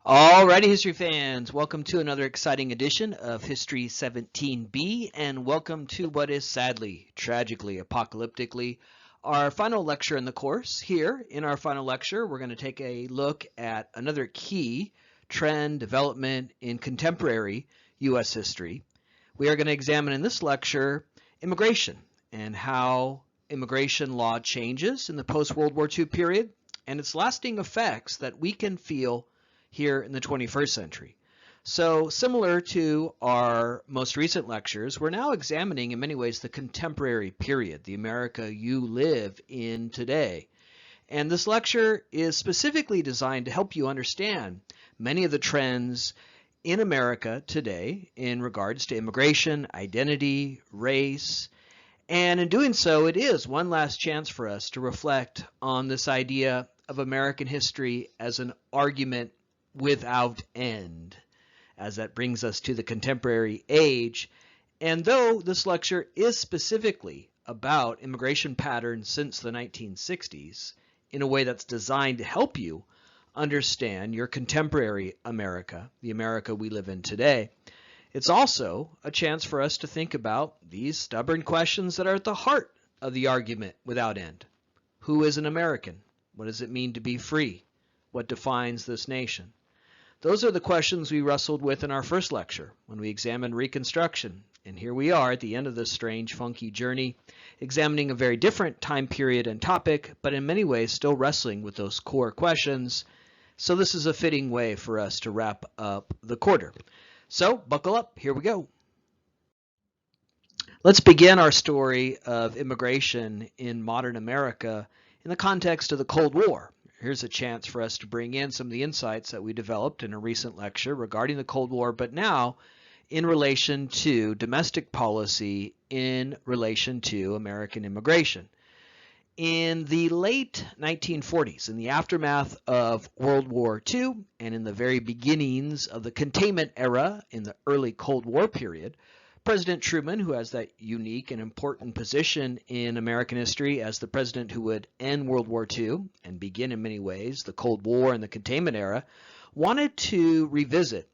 Alrighty, history fans, welcome to another exciting edition of History 17B, and welcome to what is sadly, tragically, apocalyptically, our final lecture in the course. Here, in our final lecture, we're going to take a look at another key trend development in contemporary U.S. history. We are going to examine in this lecture immigration and how immigration law changes in the post-World War II period and its lasting effects that we can feel here in the 21st century. So similar to our most recent lectures, we're now examining in many ways the contemporary period, the America you live in today. And this lecture is specifically designed to help you understand many of the trends in America today in regards to immigration, identity, race, and in doing so, it is one last chance for us to reflect on this idea of American history as an argument without end, as that brings us to the contemporary age. And though this lecture is specifically about immigration patterns since the 1960s in a way that's designed to help you understand your contemporary America, the America we live in today, it's also a chance for us to think about these stubborn questions that are at the heart of the argument without end. Who is an American? What does it mean to be free? What defines this nation? Those are the questions we wrestled with in our first lecture when we examined Reconstruction. And here we are at the end of this strange, funky journey, examining a very different time period and topic, but in many ways still wrestling with those core questions. So this is a fitting way for us to wrap up the quarter. So buckle up, here we go. Let's begin our story of immigration in modern America in the context of the Cold War. Here's a chance for us to bring in some of the insights that we developed in a recent lecture regarding the Cold War, but now in relation to domestic policy in relation to American immigration. In the late 1940s, in the aftermath of World War II, and in the very beginnings of the containment era in the early Cold War period, President Truman, who has that unique and important position in American history as the president who would end World War II and begin in many ways the Cold War and the containment era, wanted to revisit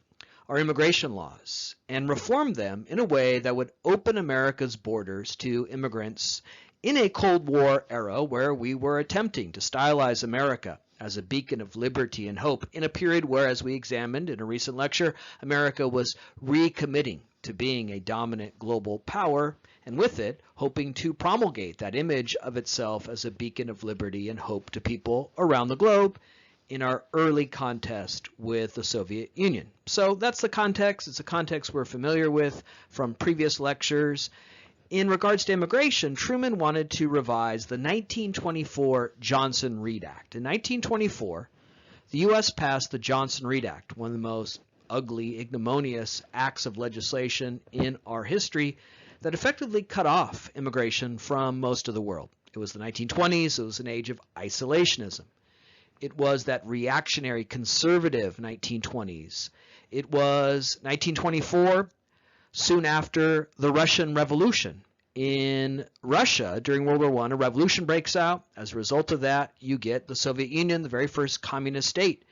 our immigration laws and reform them in a way that would open America's borders to immigrants in a Cold War era where we were attempting to stylize America as a beacon of liberty and hope in a period where, as we examined in a recent lecture, America was recommitting to being a dominant global power, and with it, hoping to promulgate that image of itself as a beacon of liberty and hope to people around the globe in our early contest with the Soviet Union. So that's the context. It's a context we're familiar with from previous lectures. In regards to immigration, Truman wanted to revise the 1924 Johnson-Reed Act. In 1924, the U.S. passed the Johnson-Reed Act, one of the most ugly, ignominious acts of legislation in our history that effectively cut off immigration from most of the world. It was the 1920s. It was an age of isolationism. It was that reactionary, conservative 1920s. It was 1924, soon after the Russian Revolution. In Russia, during World War I, a revolution breaks out. As a result of that, you get the Soviet Union, the very first communist state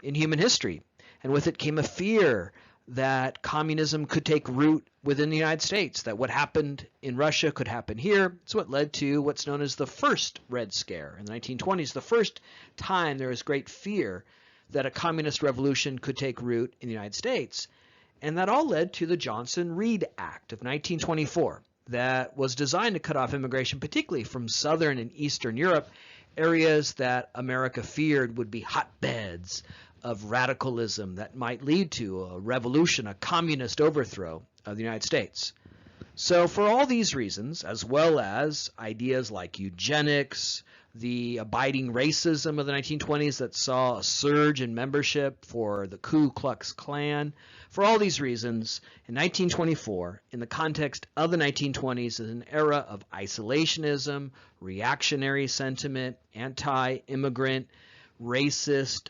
in human history. And with it came a fear that communism could take root within the United States, that what happened in Russia could happen here. It's what led to what's known as the first Red Scare in the 1920s, the first time there was great fear that a communist revolution could take root in the United States. And that all led to the Johnson-Reed Act of 1924 that was designed to cut off immigration, particularly from Southern and Eastern Europe, areas that America feared would be hotbeds of radicalism that might lead to a revolution, a communist overthrow of the United States. So for all these reasons, as well as ideas like eugenics, the abiding racism of the 1920s that saw a surge in membership for the Ku Klux Klan, for all these reasons, in 1924, in the context of the 1920s, is an era of isolationism, reactionary sentiment, anti-immigrant, racist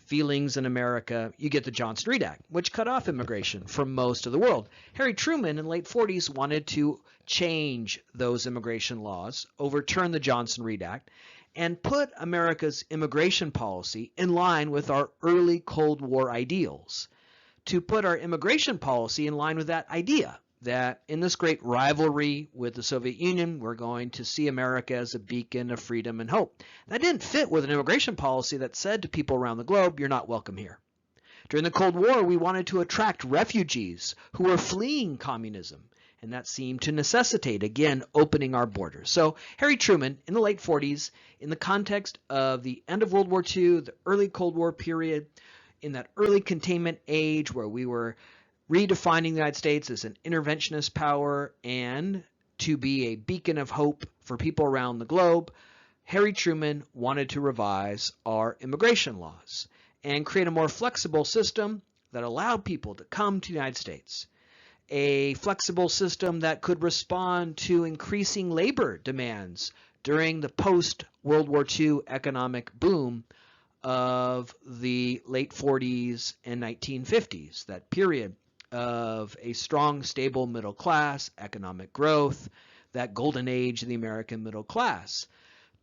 feelings in America, you get the Johnson-Reed Act, which cut off immigration from most of the world. Harry Truman in the late 40s wanted to change those immigration laws, overturn the Johnson-Reed Act, and put America's immigration policy in line with our early Cold War ideals, to put our immigration policy in line with that idea that in this great rivalry with the Soviet Union, we're going to see America as a beacon of freedom and hope. That didn't fit with an immigration policy that said to people around the globe, you're not welcome here. During the Cold War, we wanted to attract refugees who were fleeing communism, and that seemed to necessitate, again, opening our borders. So Harry Truman, in the late 40s, in the context of the end of World War II, the early Cold War period, in that early containment age where we were redefining the United States as an interventionist power and to be a beacon of hope for people around the globe, Harry Truman wanted to revise our immigration laws and create a more flexible system that allowed people to come to the United States. A flexible system that could respond to increasing labor demands during the post-World War II economic boom of the late 40s and 1950s, that period of a strong, stable middle class, economic growth, that golden age of the American middle class.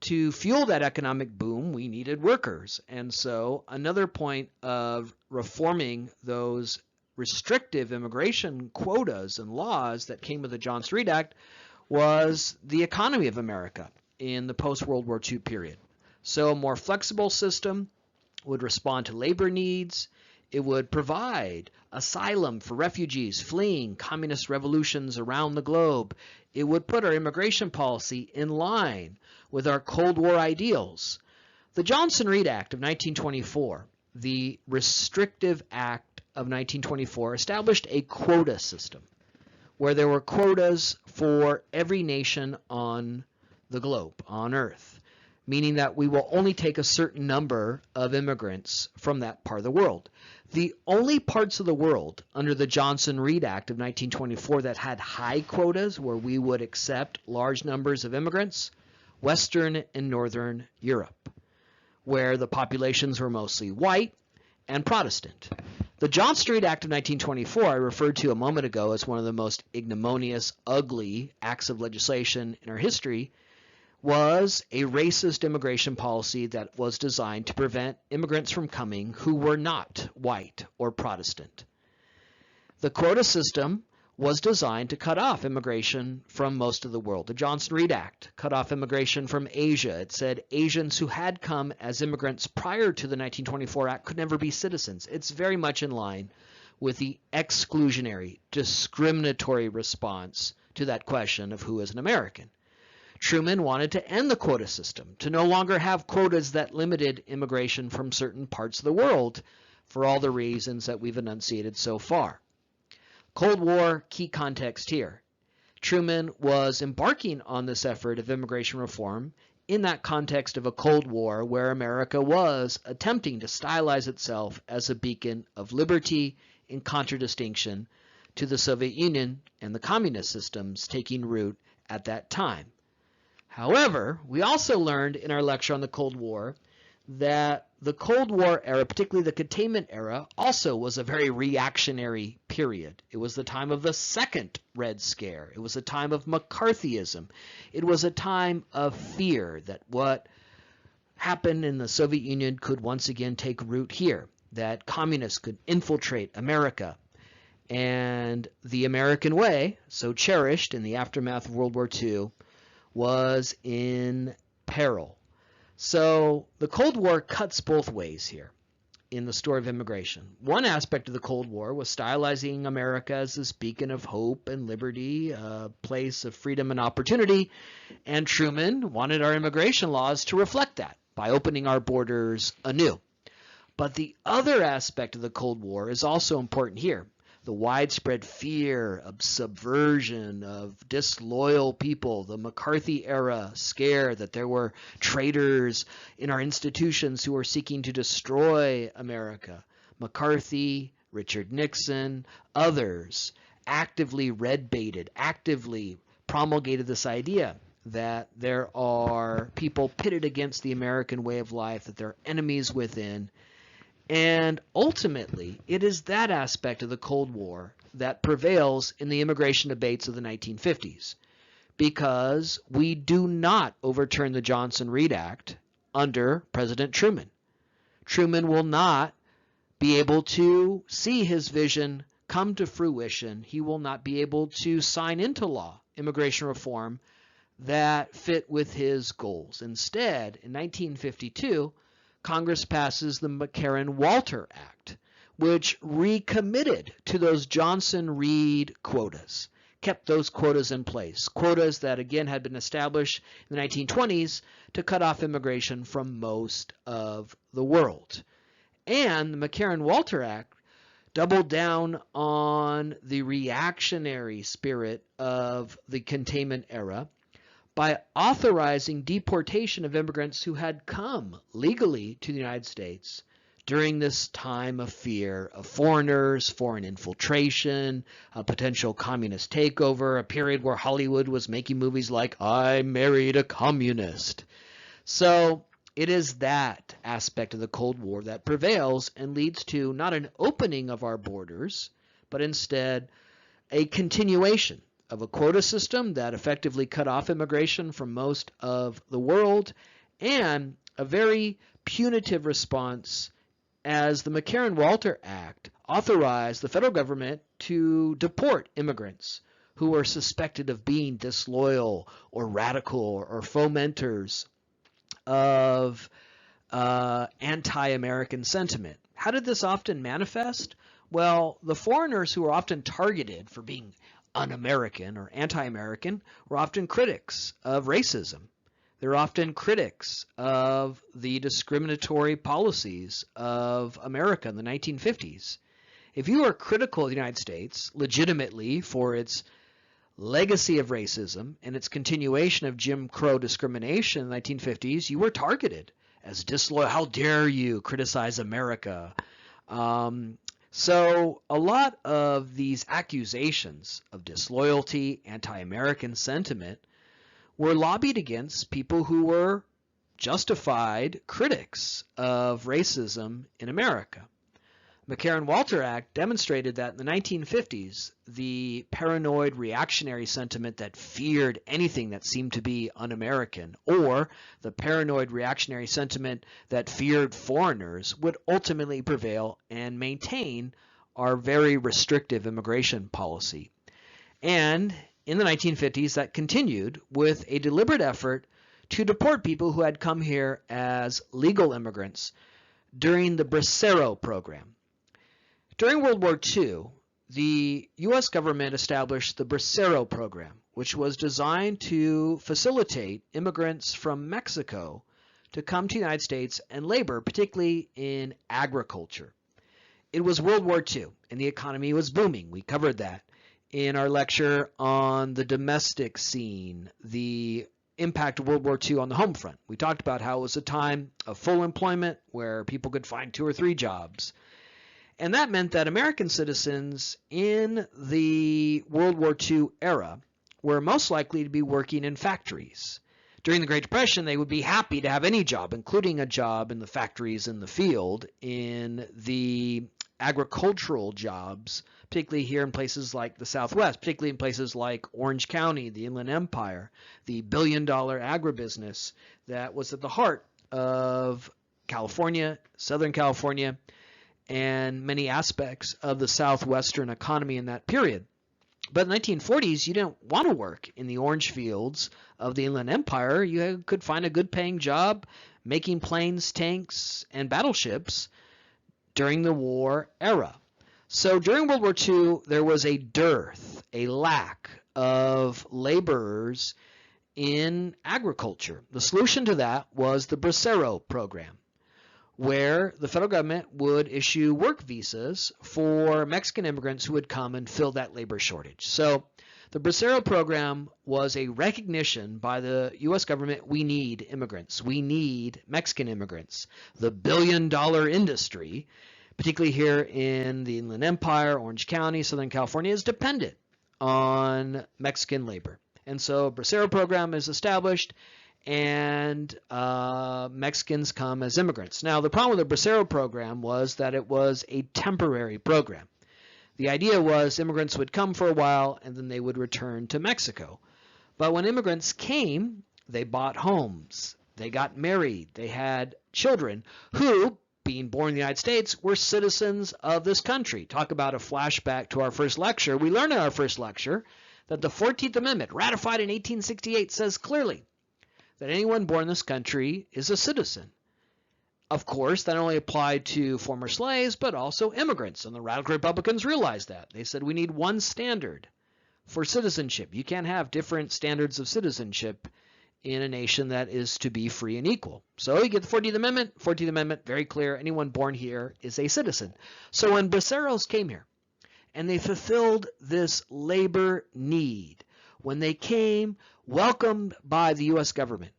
To fuel that economic boom, we needed workers. And so another point of reforming those restrictive immigration quotas and laws that came with the Johnson-Reed Act was the economy of America in the post-World War II period. So a more flexible system would respond to labor needs. It would provide asylum for refugees fleeing communist revolutions around the globe. It would put our immigration policy in line with our Cold War ideals. The Johnson-Reed Act of 1924, the Restrictive Act of 1924, established a quota system where there were quotas for every nation on the globe, on Earth, meaning that we will only take a certain number of immigrants from that part of the world. The only parts of the world under the Johnson-Reed Act of 1924 that had high quotas where we would accept large numbers of immigrants, Western and Northern Europe, where the populations were mostly white and Protestant. The Johnson-Reed Act of 1924 I referred to a moment ago as one of the most ignominious, ugly acts of legislation in our history was a racist immigration policy that was designed to prevent immigrants from coming who were not white or Protestant. The quota system was designed to cut off immigration from most of the world. The Johnson-Reed Act cut off immigration from Asia. It said Asians who had come as immigrants prior to the 1924 Act could never be citizens. It's very much in line with the exclusionary, discriminatory response to that question of who is an American. Truman wanted to end the quota system, to no longer have quotas that limited immigration from certain parts of the world for all the reasons that we've enunciated so far. Cold War, key context here. Truman was embarking on this effort of immigration reform in that context of a Cold War where America was attempting to stylize itself as a beacon of liberty in contradistinction to the Soviet Union and the communist systems taking root at that time. However, we also learned in our lecture on the Cold War that the Cold War era, particularly the containment era, also was a very reactionary period. It was the time of the second Red Scare. It was a time of McCarthyism. It was a time of fear that what happened in the Soviet Union could once again take root here, that communists could infiltrate America. And the American way, so cherished in the aftermath of World War II, was in peril. So the Cold War cuts both ways here in the story of immigration. One aspect of the Cold War was stylizing America as this beacon of hope and liberty, a place of freedom and opportunity, and Truman wanted our immigration laws to reflect that by opening our borders anew. But the other aspect of the Cold War is also important here. The widespread fear of subversion, of disloyal people, the McCarthy era scare that there were traitors in our institutions who were seeking to destroy America. McCarthy, Richard Nixon, others actively red-baited, actively promulgated this idea that there are people pitted against the American way of life, that there are enemies within. And ultimately, it is that aspect of the Cold War that prevails in the immigration debates of the 1950s. because we do not overturn the Johnson-Reed Act under President Truman. Truman will not be able to see his vision come to fruition. He will not be able to sign into law immigration reform that fit with his goals. Instead, in 1952, Congress passes the McCarran-Walter Act, which recommitted to those Johnson-Reed quotas, kept those quotas in place, quotas that again had been established in the 1920s to cut off immigration from most of the world. And the McCarran-Walter Act doubled down on the reactionary spirit of the containment era by authorizing deportation of immigrants who had come legally to the United States during this time of fear of foreigners, foreign infiltration, a potential communist takeover, a period where Hollywood was making movies like I Married a Communist. So it is that aspect of the Cold War that prevails and leads to not an opening of our borders, but instead a continuation of a quota system that effectively cut off immigration from most of the world, and a very punitive response as the McCarran-Walter Act authorized the federal government to deport immigrants who were suspected of being disloyal or radical or fomenters of anti-American sentiment. How did this often manifest? Well, the foreigners who were often targeted for being un-American or anti-American were often critics of racism. They're often critics of the discriminatory policies of America in the 1950s. If you are critical of the United States legitimately for its legacy of racism and its continuation of Jim Crow discrimination in the 1950s, you were targeted as disloyal. How dare you criticize America? So a lot of these accusations of disloyalty, anti-American sentiment were lobbied against people who were justified critics of racism in America. McCarran-Walter Act demonstrated that in the 1950s, the paranoid reactionary sentiment that feared anything that seemed to be un-American, or the paranoid reactionary sentiment that feared foreigners, would ultimately prevail and maintain our very restrictive immigration policy. And in the 1950s, that continued with a deliberate effort to deport people who had come here as legal immigrants during the Bracero Program. During World War II, the U.S. government established the Bracero Program, which was designed to facilitate immigrants from Mexico to come to the United States and labor, particularly in agriculture. It was World War II, and the economy was booming. We covered that in our lecture on the domestic scene, the impact of World War II on the home front. We talked about how it was a time of full employment where people could find 2 or 3 jobs. And that meant that American citizens in the World War II era were most likely to be working in factories. During the Great Depression, they would be happy to have any job, including a job in the factories in the field, in the agricultural jobs, particularly here in places like the Southwest, particularly in places like Orange County, the Inland Empire, the billion-dollar agribusiness that was at the heart of California, Southern California, and many aspects of the southwestern economy in that period. But in the 1940s, you didn't want to work in the orange fields of the Inland Empire. You could find a good paying job making planes, tanks, and battleships during the war era. So during World War II, there was a dearth, a lack of laborers in agriculture. The solution to that was the Bracero Program, where the federal government would issue work visas for Mexican immigrants who would come and fill that labor shortage. So the Bracero Program was a recognition by the U.S. government, we need immigrants. We need Mexican immigrants. The billion-dollar industry, particularly here in the Inland Empire, Orange County, Southern California, is dependent on Mexican labor. And so Bracero Program is established, and Mexicans come as immigrants. Now, the problem with the Bracero Program was that it was a temporary program. The idea was immigrants would come for a while, and then they would return to Mexico. But when immigrants came, they bought homes, they got married, they had children who, being born in the United States, were citizens of this country. Talk about a flashback to our first lecture. We learned in our first lecture that the 14th Amendment, ratified in 1868, says clearly that anyone born in this country is a citizen. Of course, that only applied to former slaves, but also immigrants, and the radical Republicans realized that. They said we need one standard for citizenship. You can't have different standards of citizenship in a nation that is to be free and equal. So you get the 14th Amendment. 14th Amendment, very clear. Anyone born here is a citizen. So when Braceros came here, and they fulfilled this labor need, when they came welcomed by the U.S. government,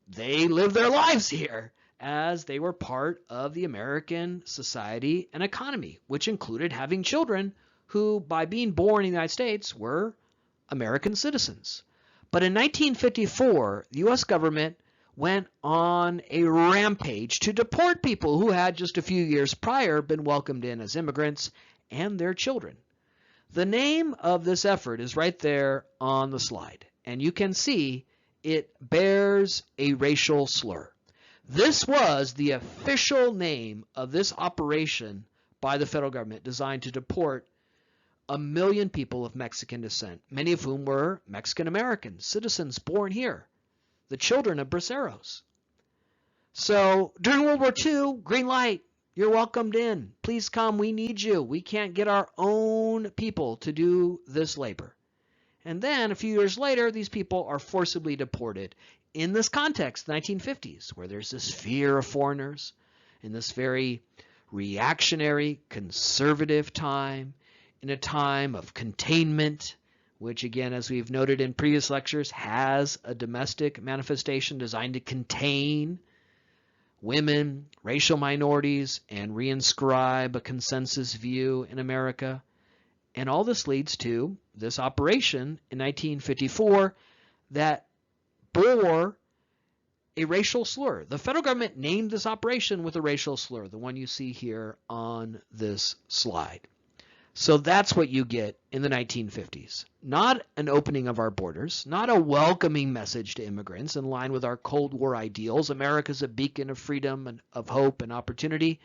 they lived their lives here as they were part of the American society and economy, which included having children who, by being born in the United States, were American citizens. But in 1954, the U.S. government went on a rampage to deport people who had just a few years prior been welcomed in as immigrants and their children. The name of this effort is right there on the slide, and you can see it bears a racial slur. This was the official name of this operation by the federal government designed to deport 1 million people of Mexican descent, many of whom were Mexican Americans, citizens born here, the children of Braceros. So during World War II, green light, you're welcomed in. Please come, we need you. We can't get our own people to do this labor. And then a few years later, these people are forcibly deported. In this context, the 1950s, where there's this fear of foreigners, in this very reactionary, conservative time, in a time of containment, which again, as we've noted in previous lectures, has a domestic manifestation designed to contain women, racial minorities, and reinscribe a consensus view in America. And all this leads to this operation in 1954 that bore a racial slur. The federal government named this operation with a racial slur, the one you see here on this slide. So that's what you get in the 1950s. Not an opening of our borders, not a welcoming message to immigrants in line with our Cold War ideals. America's a beacon of freedom and of hope and opportunity.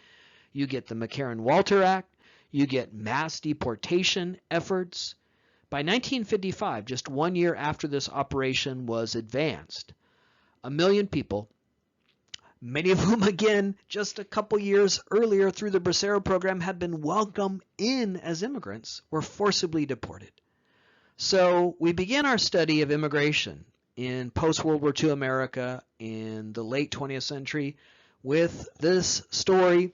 You get the McCarran-Walter Act. You get mass deportation efforts. By 1955, just 1 year after this operation was advanced, 1 million people, many of whom, again, just a couple years earlier through the Bracero Program had been welcomed in as immigrants, were forcibly deported. So we began our study of immigration in post-World War II America in the late 20th century with this story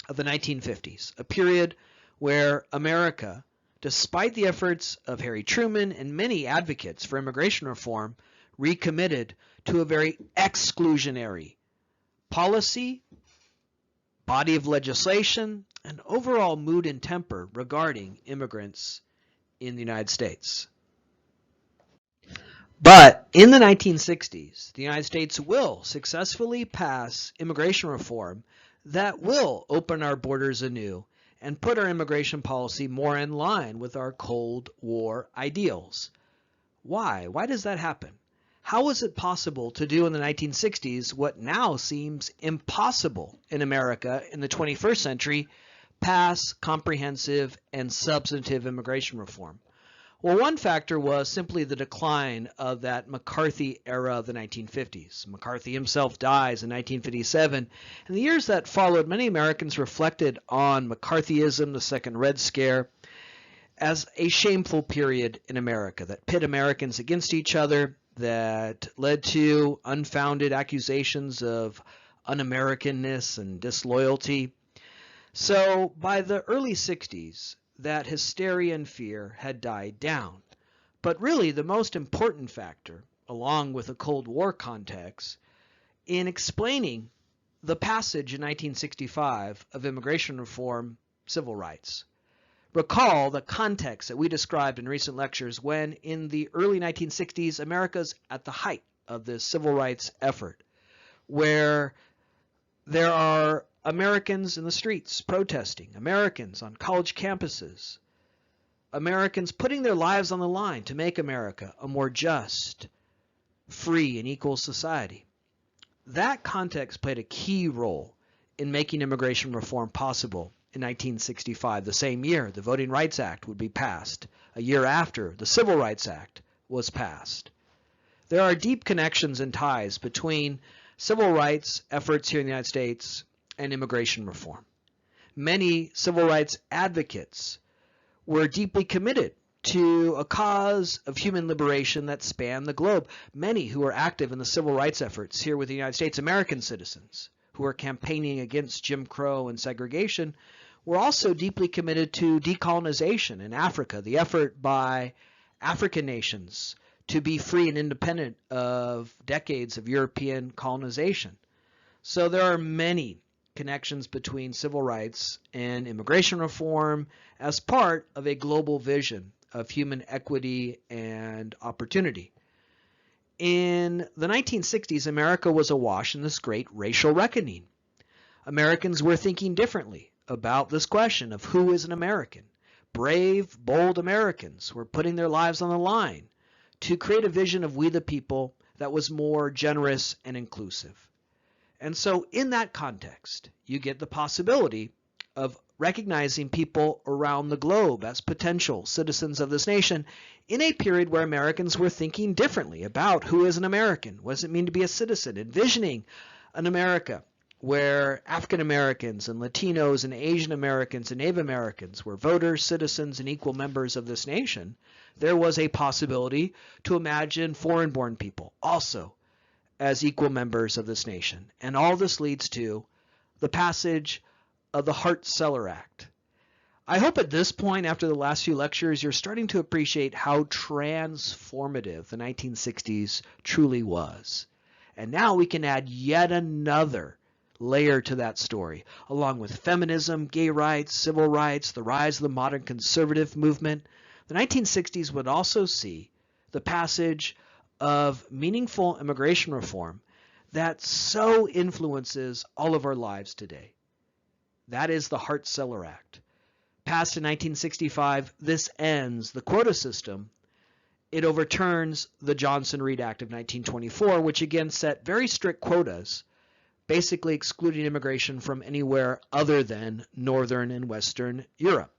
of the 1950s, a period where America, despite the efforts of Harry Truman and many advocates for immigration reform, recommitted to a very exclusionary policy, body of legislation, and overall mood and temper regarding immigrants in the United States. But in the 1960s, the United States will successfully pass immigration reform that will open our borders anew and put our immigration policy more in line with our Cold War ideals. Why? Why does that happen? How was it possible to do in the 1960s what now seems impossible in America in the 21st century, pass comprehensive and substantive immigration reform? Well, one factor was simply the decline of that McCarthy era of the 1950s. McCarthy himself dies in 1957. In the years that followed, many Americans reflected on McCarthyism, the Second Red Scare, as a shameful period in America that pit Americans against each other, that led to unfounded accusations of un-Americanness and disloyalty. So by the early 60s, that hysteria and fear had died down. But really the most important factor, along with the Cold War context, in explaining the passage in 1965 of immigration reform, civil rights. Recall the context that we described in recent lectures when in the early 1960s, America's at the height of this civil rights effort, where there are Americans in the streets protesting, Americans on college campuses Americans putting their lives on the line to make America a more just, free, and equal society. That context played a key role in making immigration reform possible in 1965, the same year the Voting Rights Act would be passed, a year after the Civil Rights Act was passed. There are deep connections and ties between civil rights efforts here in the United States and immigration reform. Many civil rights advocates were deeply committed to a cause of human liberation that spanned the globe. Many who were active in the civil rights efforts here with the United States, American citizens who were campaigning against Jim Crow and segregation, were also deeply committed to decolonization in Africa, the effort by African nations to be free and independent of decades of European colonization. So there are many connections between civil rights and immigration reform as part of a global vision of human equity and opportunity. In the 1960s, America was awash in this great racial reckoning. Americans were thinking differently about this question of who is an American. Brave, bold Americans were putting their lives on the line to create a vision of we the people that was more generous and inclusive. And so in that context, you get the possibility of recognizing people around the globe as potential citizens of this nation in a period where Americans were thinking differently about who is an American, what does it mean to be a citizen, envisioning an America where African Americans and Latinos and Asian Americans and Native Americans were voters, citizens, and equal members of this nation. There was a possibility to imagine foreign-born people also as equal members of this nation. And all this leads to the passage of the Hart-Celler Act. I hope at this point, after the last few lectures, you're starting to appreciate how transformative the 1960s truly was. And now we can add yet another layer to that story, along with feminism, gay rights, civil rights, the rise of the modern conservative movement. The 1960s would also see the passage of meaningful immigration reform that so influences all of our lives today. That is the Hart-Celler Act. Passed in 1965, this ends the quota system. It overturns the Johnson-Reed Act of 1924, which again set very strict quotas, basically excluding immigration from anywhere other than Northern and Western Europe.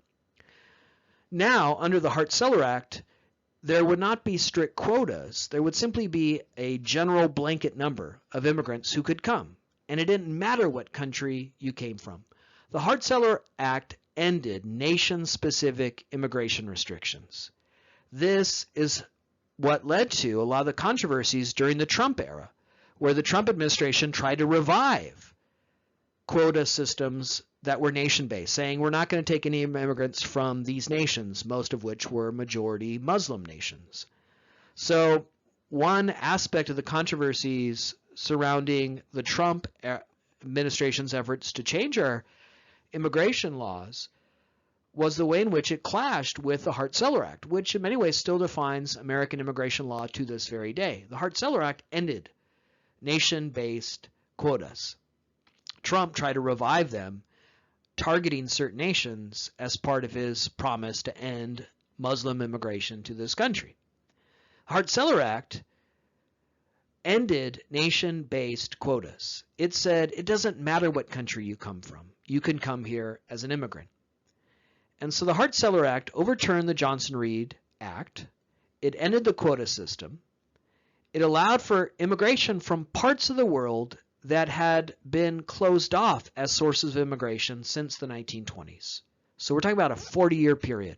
Now, under the Hart-Celler Act, there would not be strict quotas. There would simply be a general blanket number of immigrants who could come, and it didn't matter what country you came from. The Hart-Celler Act ended nation-specific immigration restrictions. This is what led to a lot of the controversies during the Trump era, where the Trump administration tried to revive quota systems that were nation-based, saying we're not going to take any immigrants from these nations, most of which were majority Muslim nations. So one aspect of the controversies surrounding the Trump administration's efforts to change our immigration laws was the way in which it clashed with the Hart-Celler Act, which in many ways still defines American immigration law to this very day. The Hart-Celler Act ended nation-based quotas. Trump tried to revive them, targeting certain nations as part of his promise to end Muslim immigration to this country. The Hart-Celler Act ended nation-based quotas. It said it doesn't matter what country you come from. You can come here as an immigrant. And so the Hart-Celler Act overturned the Johnson-Reed Act. It ended the quota system. It allowed for immigration from parts of the world that had been closed off as sources of immigration since the 1920s. So we're talking about a 40-year period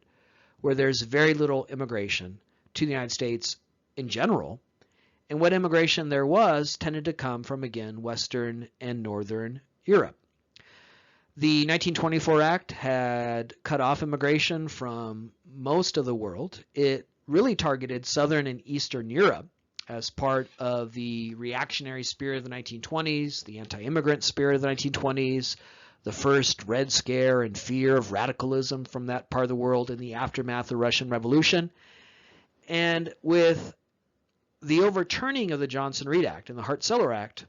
where there's very little immigration to the United States in general. And what immigration there was tended to come from, again, Western and Northern Europe. The 1924 Act had cut off immigration from most of the world. It really targeted Southern and Eastern Europe as part of the reactionary spirit of the 1920s, the anti-immigrant spirit of the 1920s, the first Red Scare and fear of radicalism from that part of the world in the aftermath of the Russian Revolution. And with the overturning of the Johnson-Reed Act and the Hart-Celler Act,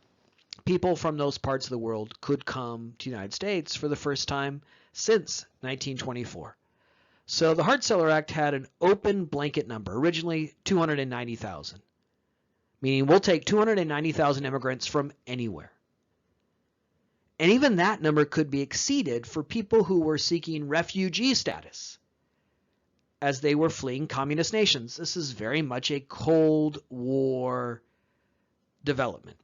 people from those parts of the world could come to the United States for the first time since 1924. So the Hart-Celler Act had an open blanket number, originally 290,000, meaning we'll take 290,000 immigrants from anywhere. And even that number could be exceeded for people who were seeking refugee status as they were fleeing communist nations. This is very much a Cold War development.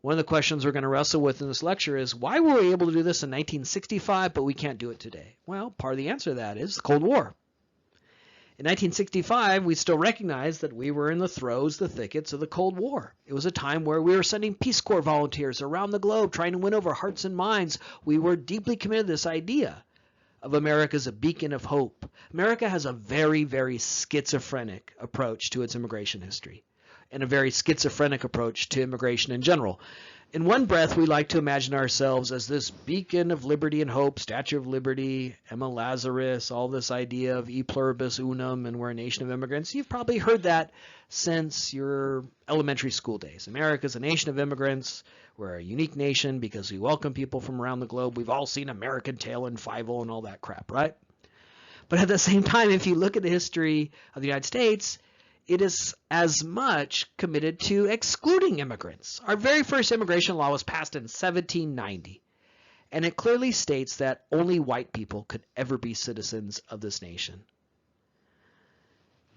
One of the questions we're going to wrestle with in this lecture is, why were we able to do this in 1965, but we can't do it today? Well, part of the answer to that is the Cold War. In 1965, we still recognize that we were in the throes, the thickets of the Cold War. It was a time where we were sending Peace Corps volunteers around the globe trying to win over hearts and minds. We were deeply committed to this idea of America as a beacon of hope. America has a very, very schizophrenic approach to its immigration history, and a very schizophrenic approach to immigration in general. In one breath, we like to imagine ourselves as this beacon of liberty and hope, Statue of Liberty, Emma Lazarus, all this idea of e pluribus unum, and we're a nation of immigrants. You've probably heard that since your elementary school days. America's a nation of immigrants. We're a unique nation because we welcome people from around the globe. We've all seen American Tail and Fievel and all that crap, right? But at the same time, if you look at the history of the United States, it is as much committed to excluding immigrants. Our very first immigration law was passed in 1790, and it clearly states that only white people could ever be citizens of this nation.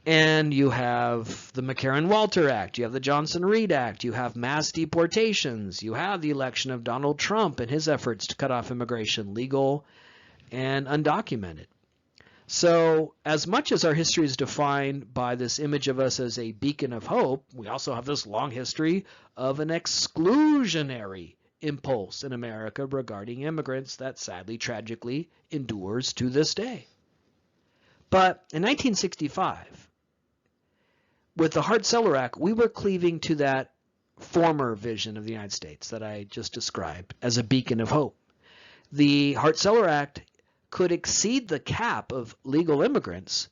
And you have the McCarran-Walter Act, you have the Johnson-Reed Act, you have mass deportations, you have the election of Donald Trump and his efforts to cut off immigration, legal and undocumented. So as much as our history is defined by this image of us as a beacon of hope, we also have this long history of an exclusionary impulse in America regarding immigrants that sadly, tragically endures to this day. But in 1965, with the Hart-Celler Act, we were cleaving to that former vision of the United States that I just described as a beacon of hope. The Hart-Celler Act could exceed the cap of legal immigrants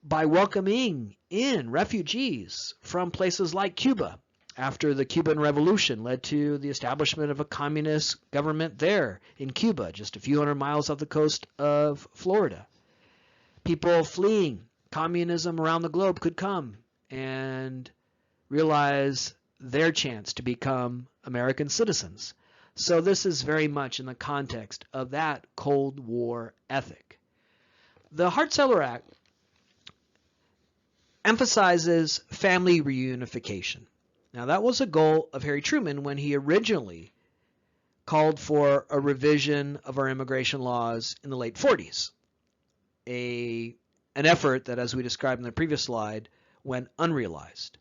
by welcoming in refugees from places like Cuba after the Cuban Revolution led to the establishment of a communist government there in Cuba, just a few hundred miles off the coast of Florida. People fleeing communism around the globe could come and realize their chance to become American citizens. So this is very much in the context of that Cold War ethic. The Hart-Celler Act emphasizes family reunification. Now that was a goal of Harry Truman when he originally called for a revision of our immigration laws in the late 40s. An effort that, as we described in the previous slide, went unrealized.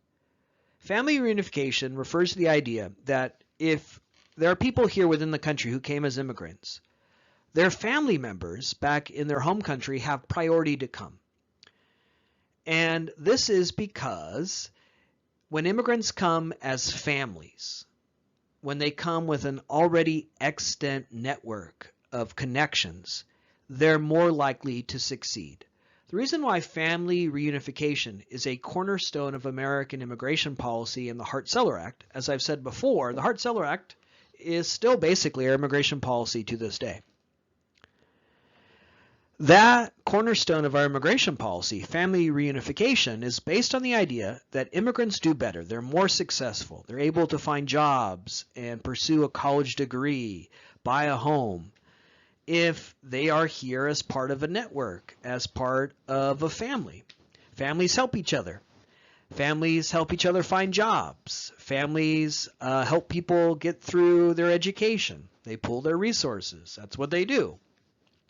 Family reunification refers to the idea that if there are people here within the country who came as immigrants, their family members back in their home country have priority to come. And this is because when immigrants come as families, when they come with an already extant network of connections, they're more likely to succeed. The reason why family reunification is a cornerstone of American immigration policy in the Hart-Celler Act, as I've said before, the Hart-Celler Act is still basically our immigration policy to this day. That cornerstone of our immigration policy, family reunification, is based on the idea that immigrants do better. They're more successful. They're able to find jobs and pursue a college degree, buy a home, if they are here as part of a network, as part of a family. Families help each other. Families help each other find jobs. Families help people get through their education. They pool their resources. That's what they do.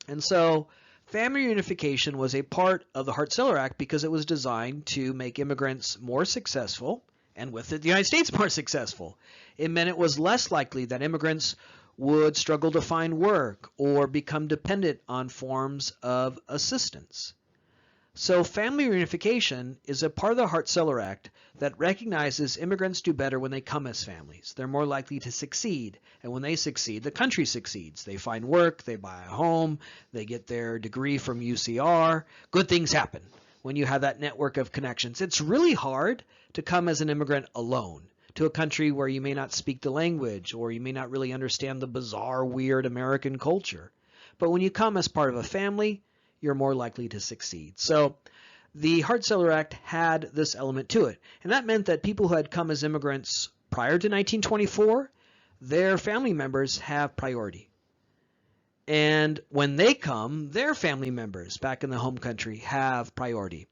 And so family reunification was a part of the Hart-Celler Act because it was designed to make immigrants more successful, and with it the United States more successful. It meant it was less likely that immigrants would struggle to find work or become dependent on forms of assistance. So family reunification is a part of the Hart-Celler Act that recognizes immigrants do better when they come as families. They're more likely to succeed, and when they succeed, the country succeeds. They find work, they buy a home, they get their degree from UCR. Good things happen when you have that network of connections. It's really hard to come as an immigrant alone to a country where you may not speak the language or you may not really understand the bizarre, weird American culture. But when you come as part of a family, you're more likely to succeed. So the Hart-Celler Act had this element to it, and that meant that people who had come as immigrants prior to 1924, their family members have priority. And when they come, their family members back in the home country have priority.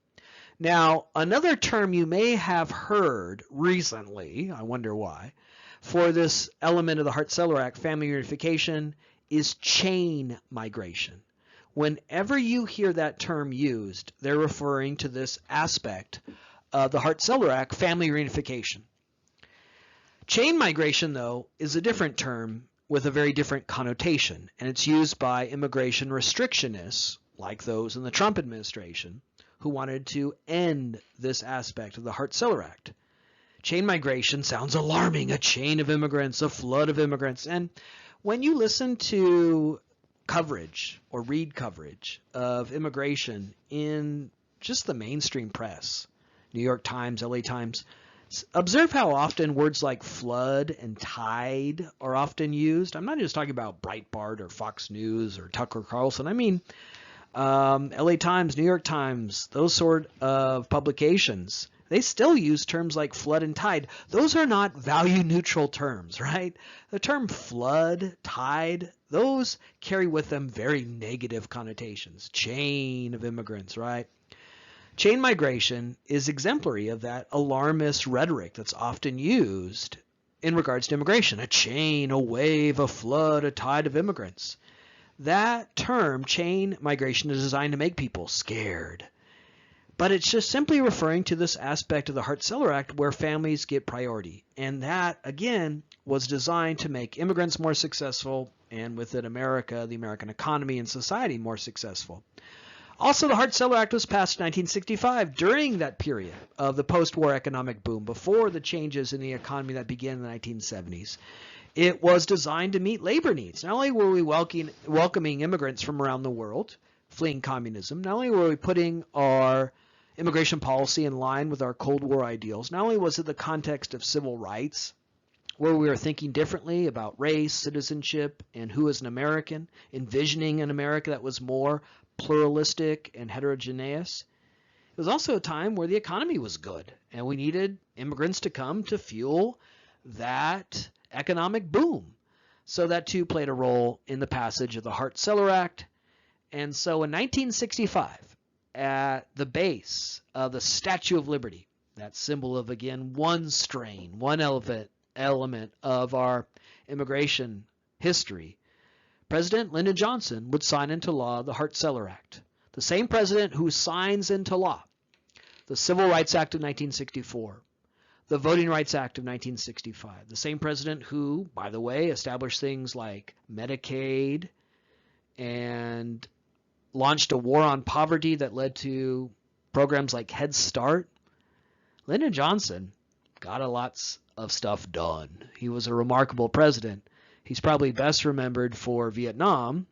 Now, another term you may have heard recently, I wonder why, for this element of the Hart-Celler Act, family reunification, is chain migration. Whenever you hear that term used, they're referring to this aspect of the Hart-Celler Act, family reunification. Chain migration, though, is a different term with a very different connotation, and it's used by immigration restrictionists, like those in the Trump administration, who wanted to end this aspect of the Hart-Celler Act. Chain migration sounds alarming, a chain of immigrants, a flood of immigrants, and when you listen to coverage or read coverage of immigration in just the mainstream press, New York Times, LA Times, observe how often words like flood and tide are often used. I'm not just talking about Breitbart or Fox News or Tucker Carlson. I mean LA Times, New York Times, those sort of publications. They still use terms like flood and tide. Those are not value neutral terms, right? The term flood, tide, those carry with them very negative connotations. Chain of immigrants, right? Chain migration is exemplary of that alarmist rhetoric that's often used in regards to immigration. A chain, a wave, a flood, a tide of immigrants. That term, chain migration, is designed to make people scared. But it's just simply referring to this aspect of the Hart-Celler Act where families get priority. And that, again, was designed to make immigrants more successful and within America, the American economy and society more successful. Also, the Hart-Celler Act was passed in 1965 during that period of the post-war economic boom, before the changes in the economy that began in the 1970s. It was designed to meet labor needs. Not only were we welcoming immigrants from around the world, fleeing communism, not only were we putting our immigration policy in line with our Cold War ideals, not only was it the context of civil rights, where we were thinking differently about race, citizenship, and who is an American, envisioning an America that was more pluralistic and heterogeneous. It was also a time where the economy was good, and we needed immigrants to come to fuel that economic boom. So that too played a role in the passage of the Hart-Celler Act. And so in 1965, at the base of the Statue of Liberty, that symbol of, again, one strain, one element of our immigration history, President Lyndon Johnson would sign into law the Hart-Celler Act. The same president who signs into law the Civil Rights Act of 1964, the Voting Rights Act of 1965, the same president who, by the way, established things like Medicaid and launched a war on poverty that led to programs like Head Start. Lyndon Johnson got a lot of stuff done. He was a remarkable president. He's probably best remembered for Vietnam,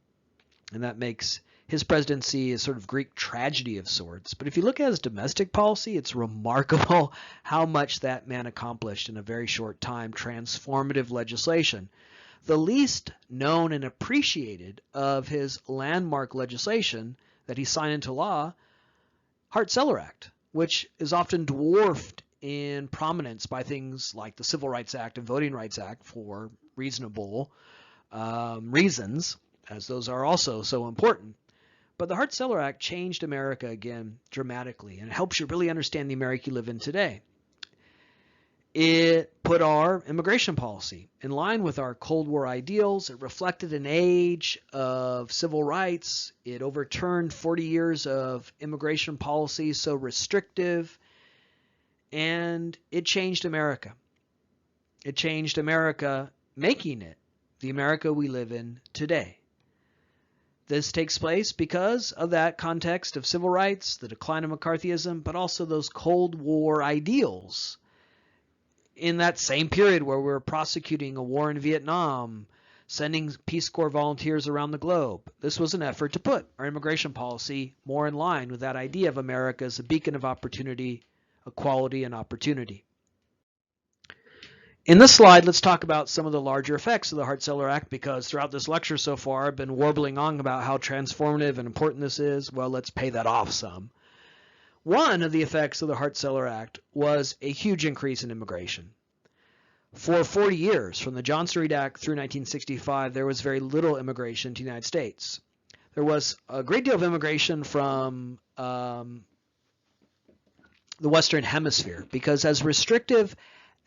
and that makes his presidency a sort of Greek tragedy of sorts. But if you look at his domestic policy, it's remarkable how much that man accomplished in a very short time. Transformative legislation. The least known and appreciated of his landmark legislation that he signed into law, Hart-Celler Act, which is often dwarfed in prominence by things like the Civil Rights Act and Voting Rights Act for reasonable reasons, as those are also so important. But the Hart-Celler Act changed America again dramatically, and it helps you really understand the America you live in today. It put our immigration policy in line with our Cold War ideals. It reflected an age of civil rights. It overturned 40 years of immigration policy so restrictive, and it changed America. It changed America, making it the America we live in today. This takes place because of that context of civil rights, the decline of McCarthyism, but also those Cold War ideals. In that same period where we were prosecuting a war in Vietnam, sending Peace Corps volunteers around the globe, this was an effort to put our immigration policy more in line with that idea of America as a beacon of opportunity, equality, and opportunity. In this slide, let's talk about some of the larger effects of the Hart-Celler Act, because throughout this lecture so far, I've been warbling on about how transformative and important this is. Well, let's pay that off some. One of the effects of the Hart-Celler Act was a huge increase in immigration. For 40 years, from the Johnson-Reed Act through 1965, there was very little immigration to the United States. There was a great deal of immigration from the Western Hemisphere, because as restrictive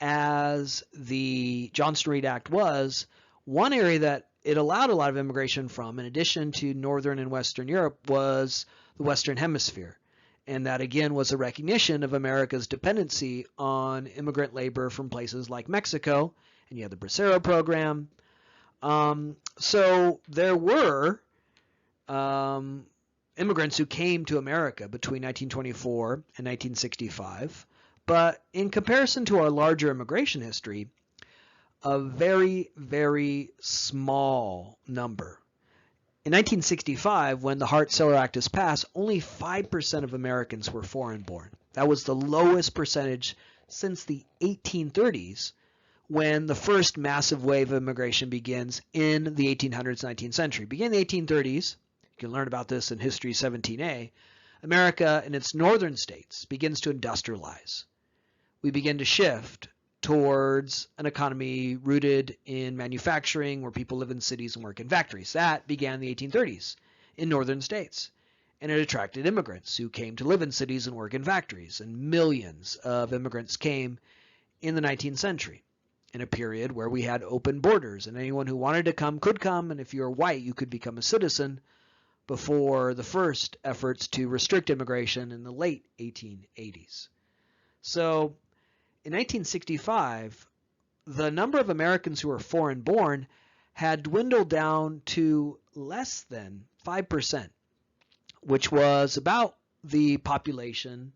as the Johnson-Reed Act was, one area that it allowed a lot of immigration from, in addition to Northern and Western Europe, was the Western Hemisphere. And that, again, was a recognition of America's dependency on immigrant labor from places like Mexico, and you have the Bracero Program. So there were immigrants who came to America between 1924 and 1965, but in comparison to our larger immigration history, a very, very small number. In 1965, when the Hart-Celler Act is passed, only 5% of Americans were foreign-born. That was the lowest percentage since the 1830s, when the first massive wave of immigration begins in the 1800s, 19th century. Beginning in the 1830s, you can learn about this in History 17A, America in its northern states begins to industrialize. We begin to shift towards an economy rooted in manufacturing, where people live in cities and work in factories. That began in the 1830s in northern states, and it attracted immigrants who came to live in cities and work in factories, and millions of immigrants came in the 19th century, in a period where we had open borders, and anyone who wanted to come could come, and if you were white, you could become a citizen, before the first efforts to restrict immigration in the late 1880s. So in 1965, the number of Americans who were foreign-born had dwindled down to less than 5%, which was about the population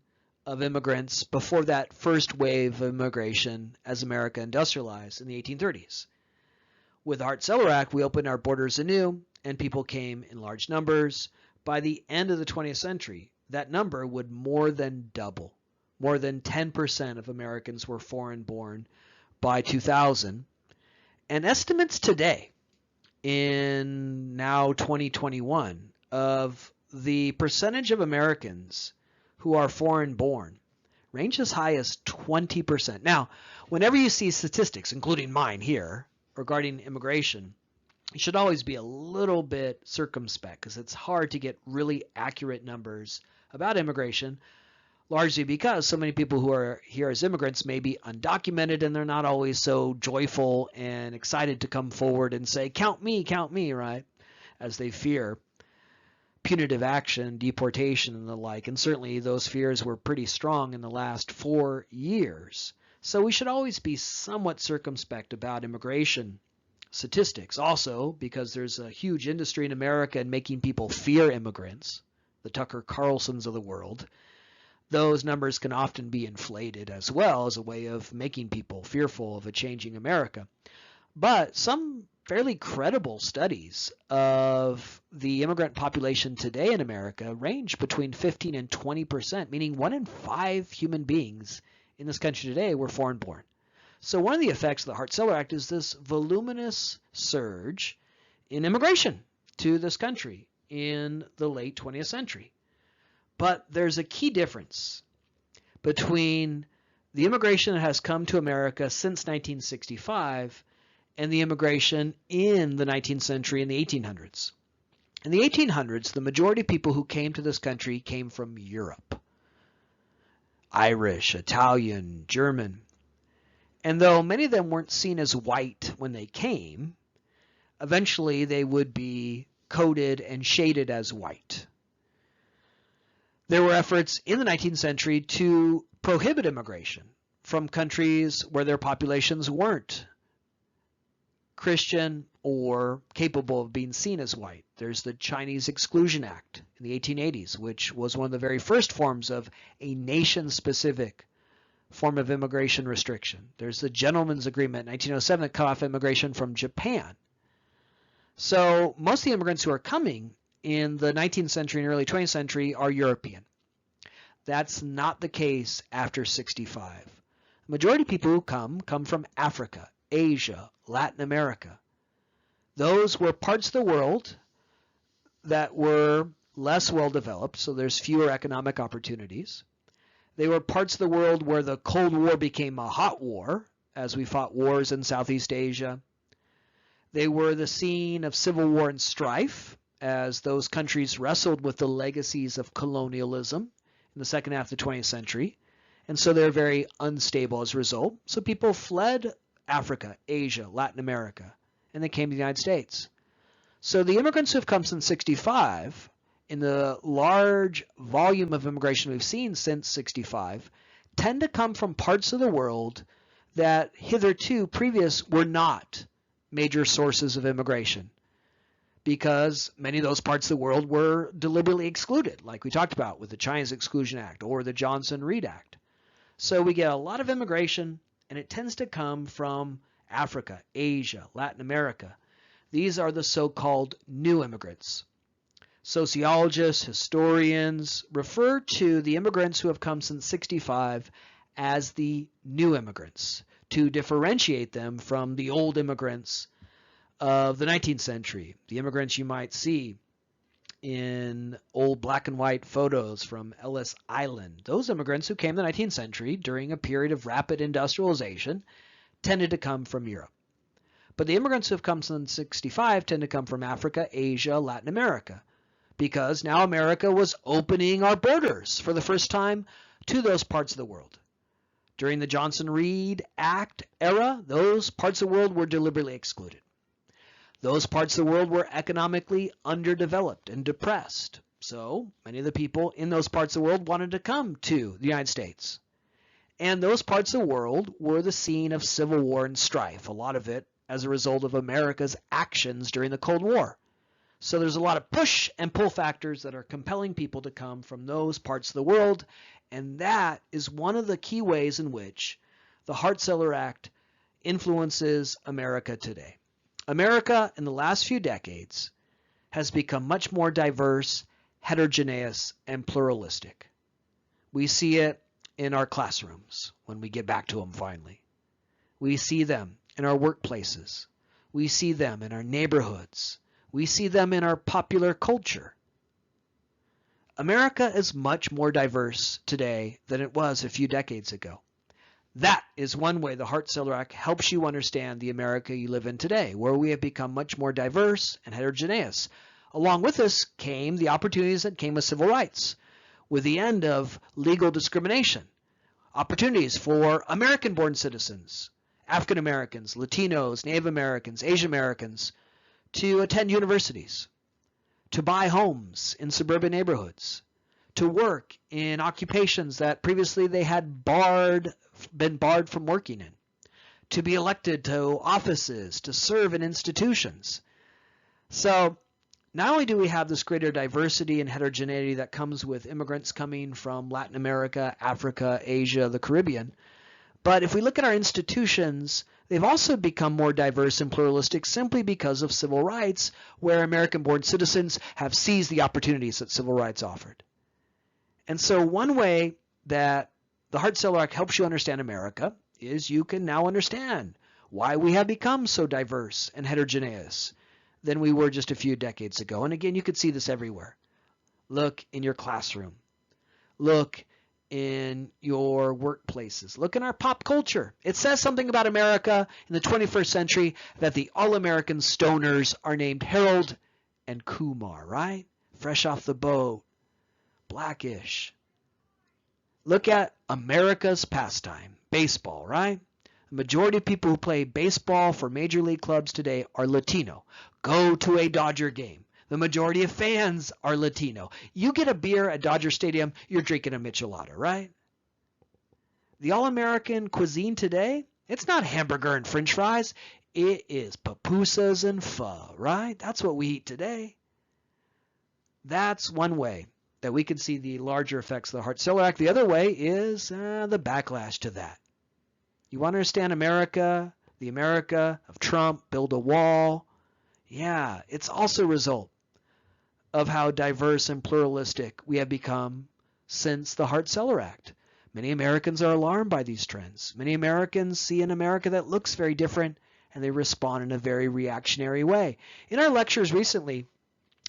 of immigrants before that first wave of immigration as America industrialized in the 1830s. With the Hart-Celler Act, we opened our borders anew, and people came in large numbers. By the end of the 20th century, that number would more than double. More than 10% of Americans were foreign-born by 2000. And estimates today, in now 2021, of the percentage of Americans who are foreign-born range as high as 20%. Now, whenever you see statistics, including mine here, regarding immigration, you should always be a little bit circumspect, because it's hard to get really accurate numbers about immigration, largely because so many people who are here as immigrants may be undocumented, and they're not always so joyful and excited to come forward and say, count me, right? As they fear punitive action, deportation, and the like. And certainly those fears were pretty strong in the last 4 years. So we should always be somewhat circumspect about immigration statistics. Also, because there's a huge industry in America in making people fear immigrants, the Tucker Carlsons of the world. Those numbers can often be inflated as well, as a way of making people fearful of a changing America. But some fairly credible studies of the immigrant population today in America range between 15 and 20%, meaning 1 in 5 human beings in this country today were foreign-born. So one of the effects of the Hart-Celler Act is this voluminous surge in immigration to this country in the late 20th century. But there's a key difference between the immigration that has come to America since 1965 and the immigration in the 19th century and the 1800s. In the 1800s, the majority of people who came to this country came from Europe. Irish, Italian, German. And though many of them weren't seen as white when they came, eventually they would be coded and shaded as white. There were efforts in the 19th century to prohibit immigration from countries where their populations weren't Christian or capable of being seen as white. There's the Chinese Exclusion Act in the 1880s, which was one of the very first forms of a nation-specific form of immigration restriction. There's the Gentleman's Agreement in 1907 that cut off immigration from Japan. So most of the immigrants who are coming in the 19th century and early 20th century are European. That's not the case after 65. The majority of people who come from Africa, Asia, Latin America. Those were parts of the world that were less well developed, so there's fewer economic opportunities. They were parts of the world where the Cold War became a hot war, as we fought wars in Southeast Asia. They were the scene of civil war and strife, as those countries wrestled with the legacies of colonialism in the second half of the 20th century. And so they're very unstable as a result. So people fled Africa, Asia, Latin America, and they came to the United States. So the immigrants who have come since 65, in the large volume of immigration we've seen since 65, tend to come from parts of the world that hitherto previous were not major sources of immigration, because many of those parts of the world were deliberately excluded, like we talked about with the Chinese Exclusion Act or the Johnson-Reed Act. So we get a lot of immigration, and it tends to come from Africa, Asia, Latin America. These are the so-called new immigrants. Sociologists, historians refer to the immigrants who have come since 65 as the new immigrants, to differentiate them from the old immigrants of the 19th century, the immigrants you might see in old black and white photos from Ellis Island. Those immigrants who came in the 19th century during a period of rapid industrialization tended to come from Europe. But the immigrants who have come since 65 tend to come from Africa, Asia, Latin America, because now America was opening our borders for the first time to those parts of the world. During the Johnson-Reed Act era, those parts of the world were deliberately excluded. Those parts of the world were economically underdeveloped and depressed. So many of the people in those parts of the world wanted to come to the United States. And those parts of the world were the scene of civil war and strife, a lot of it as a result of America's actions during the Cold War. So there's a lot of push and pull factors that are compelling people to come from those parts of the world, and that is one of the key ways in which the Hart-Celler Act influences America today. America in the last few decades has become much more diverse, heterogeneous, and pluralistic. We see it in our classrooms when we get back to them finally. We see them in our workplaces. We see them in our neighborhoods. We see them in our popular culture. America is much more diverse today than it was a few decades ago. That is one way the Hart-Celler Act helps you understand the America you live in today, where we have become much more diverse and heterogeneous. Along with this came the opportunities that came with civil rights, with the end of legal discrimination, opportunities for American-born citizens, African Americans, Latinos, Native Americans, Asian Americans, to attend universities, to buy homes in suburban neighborhoods, to work in occupations that previously they had been barred from working in, to be elected to offices, to serve in institutions. So not only do we have this greater diversity and heterogeneity that comes with immigrants coming from Latin America, Africa, Asia, the Caribbean, but if we look at our institutions, they've also become more diverse and pluralistic simply because of civil rights, where American-born citizens have seized the opportunities that civil rights offered. And so one way that the Hart-Celler Act helps you understand America is you can now understand why we have become so diverse and heterogeneous than we were just a few decades ago. And again, you could see this everywhere. Look in your classroom. Look in your workplaces. Look in our pop culture. It says something about America in the 21st century that the all-American stoners are named Harold and Kumar, right? Fresh off the boat. Blackish. Look at America's pastime, baseball, right? The majority of people who play baseball for major league clubs today are Latino. Go to a Dodger game. The majority of fans are Latino. You get a beer at Dodger Stadium, you're drinking a Michelada, right? The all-American cuisine today, it's not hamburger and french fries. It is pupusas and pho, right? That's what we eat today. That's one way that we can see the larger effects of the Hart-Celler Act. The other way is the backlash to that. You want to understand America, the America of Trump, build a wall. Yeah, it's also a result of how diverse and pluralistic we have become since the Hart-Celler Act. Many Americans are alarmed by these trends. Many Americans see an America that looks very different, and they respond in a very reactionary way. In our lectures recently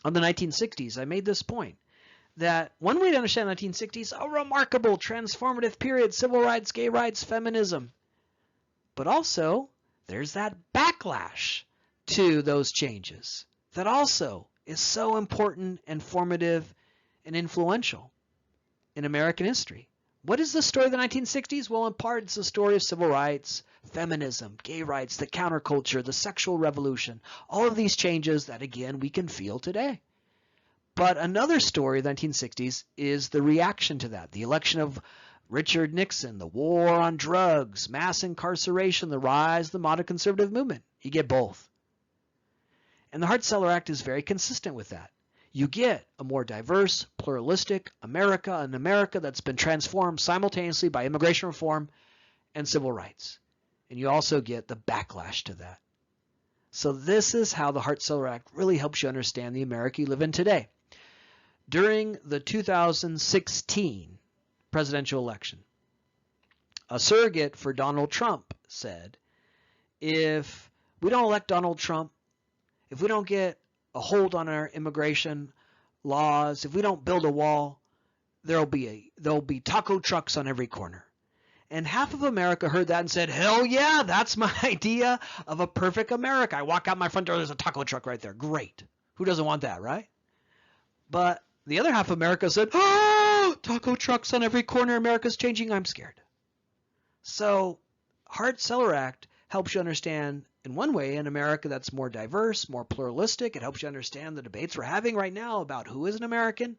on the 1960s, I made this point that one way to understand the 1960s, a remarkable transformative period, civil rights, gay rights, feminism. But also, there's that backlash to those changes that also is so important and formative and influential in American history. What is the story of the 1960s? Well, in part, it's the story of civil rights, feminism, gay rights, the counterculture, the sexual revolution, all of these changes that, again, we can feel today. But another story of the 1960s is the reaction to that, the election of Richard Nixon, the war on drugs, mass incarceration, the rise of the modern conservative movement. You get both. And the Hart-Celler Act is very consistent with that. You get a more diverse, pluralistic America, an America that's been transformed simultaneously by immigration reform and civil rights. And you also get the backlash to that. So this is how the Hart-Celler Act really helps you understand the America you live in today. During the 2016 presidential election, a surrogate for Donald Trump said, if we don't elect Donald Trump, if we don't get a hold on our immigration laws, if we don't build a wall, there'll be taco trucks on every corner. And half of America heard that and said, hell yeah, that's my idea of a perfect America. I walk out my front door, there's a taco truck right there. Great. Who doesn't want that, right? But the other half of America said, oh, taco trucks on every corner, America's changing, I'm scared. So Hart-Celler Act helps you understand, in one way, an America that's more diverse, more pluralistic. It helps you understand the debates we're having right now about who is an American,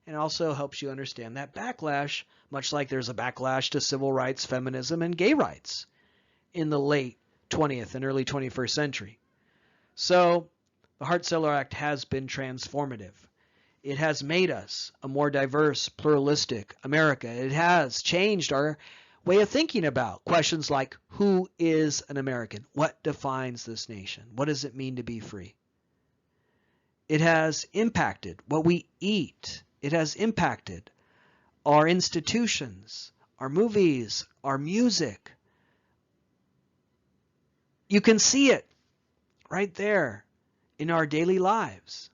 and also helps you understand that backlash, much like there's a backlash to civil rights, feminism, and gay rights in the late 20th and early 21st century. So the Hart-Celler Act has been transformative. It has made us a more diverse, pluralistic America. It has changed our way of thinking about questions like, who is an American? What defines this nation? What does it mean to be free? It has impacted what we eat. It has impacted our institutions, our movies, our music. You can see it right there in our daily lives.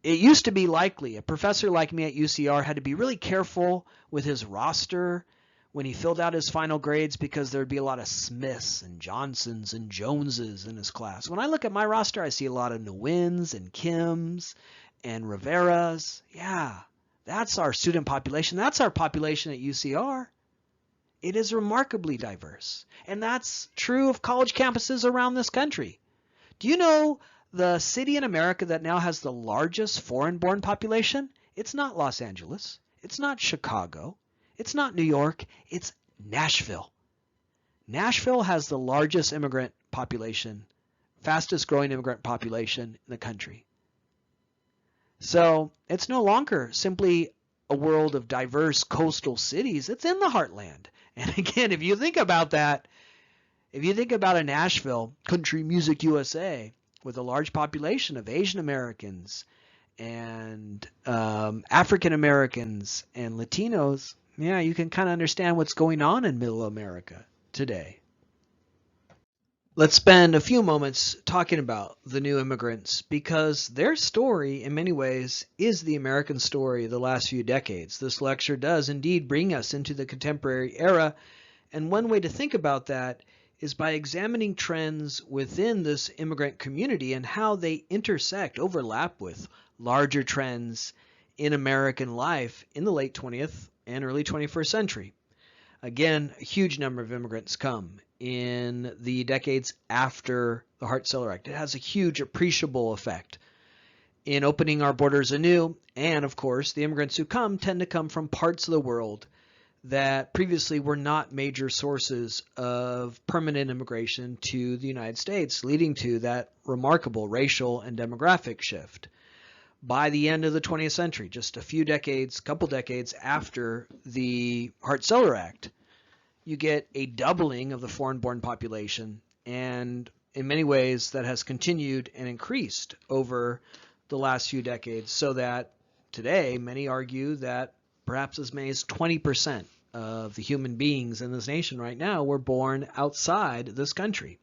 It used to be likely a professor like me at UCR had to be really careful with his roster when he filled out his final grades because there'd be a lot of Smiths and Johnsons and Joneses in his class. When I look at my roster, I see a lot of Nguyen's and Kim's and Rivera's. Yeah, that's our student population. That's our population at UCR. It is remarkably diverse. And that's true of college campuses around this country. Do you know the city in America that now has the largest foreign-born population? It's not Los Angeles. It's not Chicago. It's not New York. It's Nashville. Nashville has the largest immigrant population, fastest growing immigrant population in the country. So it's no longer simply a world of diverse coastal cities. It's in the heartland. And again, if you think about that, if you think about a Nashville, country music USA, with a large population of Asian Americans and African Americans and Latinos, yeah, you can kind of understand what's going on in Middle America today. Let's spend a few moments talking about the new immigrants, because their story in many ways is the American story of the last few decades. This lecture does indeed bring us into the contemporary era, and one way to think about that is by examining trends within this immigrant community and how they intersect, overlap with larger trends in American life in the late 20th and early 21st century. Again, a huge number of immigrants come in the decades after the Hart-Celler Act. It has a huge appreciable effect in opening our borders anew, and of course, the immigrants who come tend to come from parts of the world that previously were not major sources of permanent immigration to the United States, leading to that remarkable racial and demographic shift. By the end of the 20th century, just a few decades, couple decades after the Hart-Celler Act, you get a doubling of the foreign-born population, and in many ways that has continued and increased over the last few decades, so that today many argue that perhaps as many as 20% of the human beings in this nation right now were born outside this country.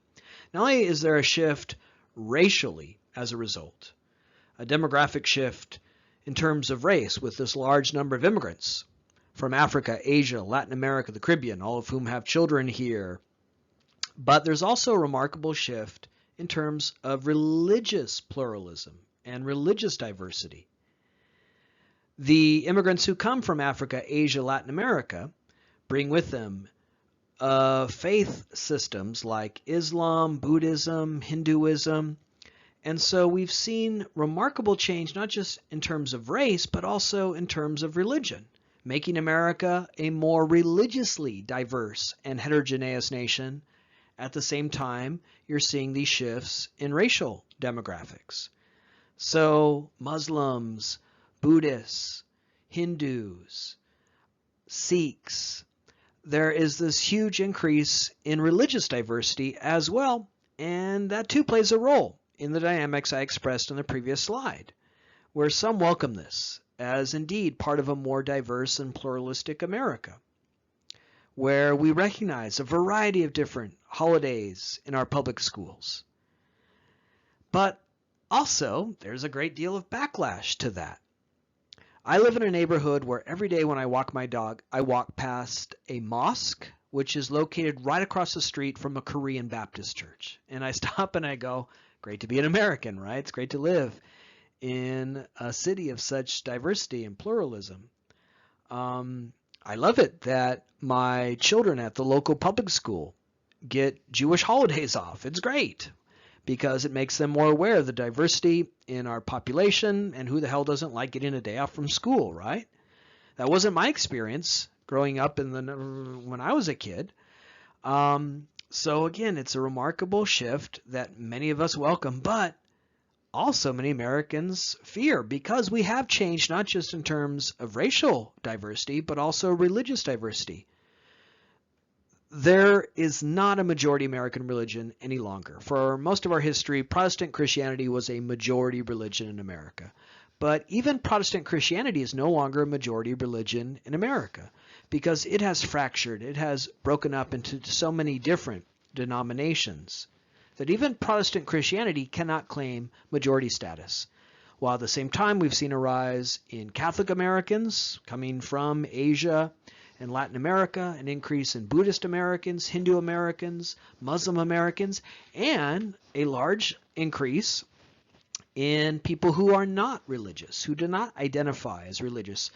Not only is there a shift racially as a result, a demographic shift in terms of race with this large number of immigrants from Africa, Asia, Latin America, the Caribbean, all of whom have children here. But there's also a remarkable shift in terms of religious pluralism and religious diversity. The immigrants who come from Africa, Asia, Latin America bring with them faith systems like Islam, Buddhism, Hinduism. And so we've seen remarkable change, not just in terms of race, but also in terms of religion, making America a more religiously diverse and heterogeneous nation. At the same time, you're seeing these shifts in racial demographics. So Muslims, Buddhists, Hindus, Sikhs, there is this huge increase in religious diversity as well, and that too plays a role in the dynamics I expressed in the previous slide, where some welcome this as indeed part of a more diverse and pluralistic America, where we recognize a variety of different holidays in our public schools. But also, there's a great deal of backlash to that. I live in a neighborhood where every day when I walk my dog, I walk past a mosque, which is located right across the street from a Korean Baptist church. And I stop and I go, great to be an American, right? It's great to live in a city of such diversity and pluralism. I love it that my children at the local public school get Jewish holidays off. It's great because it makes them more aware of the diversity in our population, and who the hell doesn't like getting a day off from school, right? That wasn't my experience growing up when I was a kid. So again, it's a remarkable shift that many of us welcome, but also many Americans fear, because we have changed not just in terms of racial diversity, but also religious diversity. There is not a majority American religion any longer. For most of our history, Protestant Christianity was a majority religion in America. But even Protestant Christianity is no longer a majority religion in America because it has fractured. It has broken up into so many different denominations that even Protestant Christianity cannot claim majority status. While at the same time, we've seen a rise in Catholic Americans coming from Asia and Latin America, an increase in Buddhist Americans, Hindu Americans, Muslim Americans, and a large increase in people who are not religious, who do not identify as religious.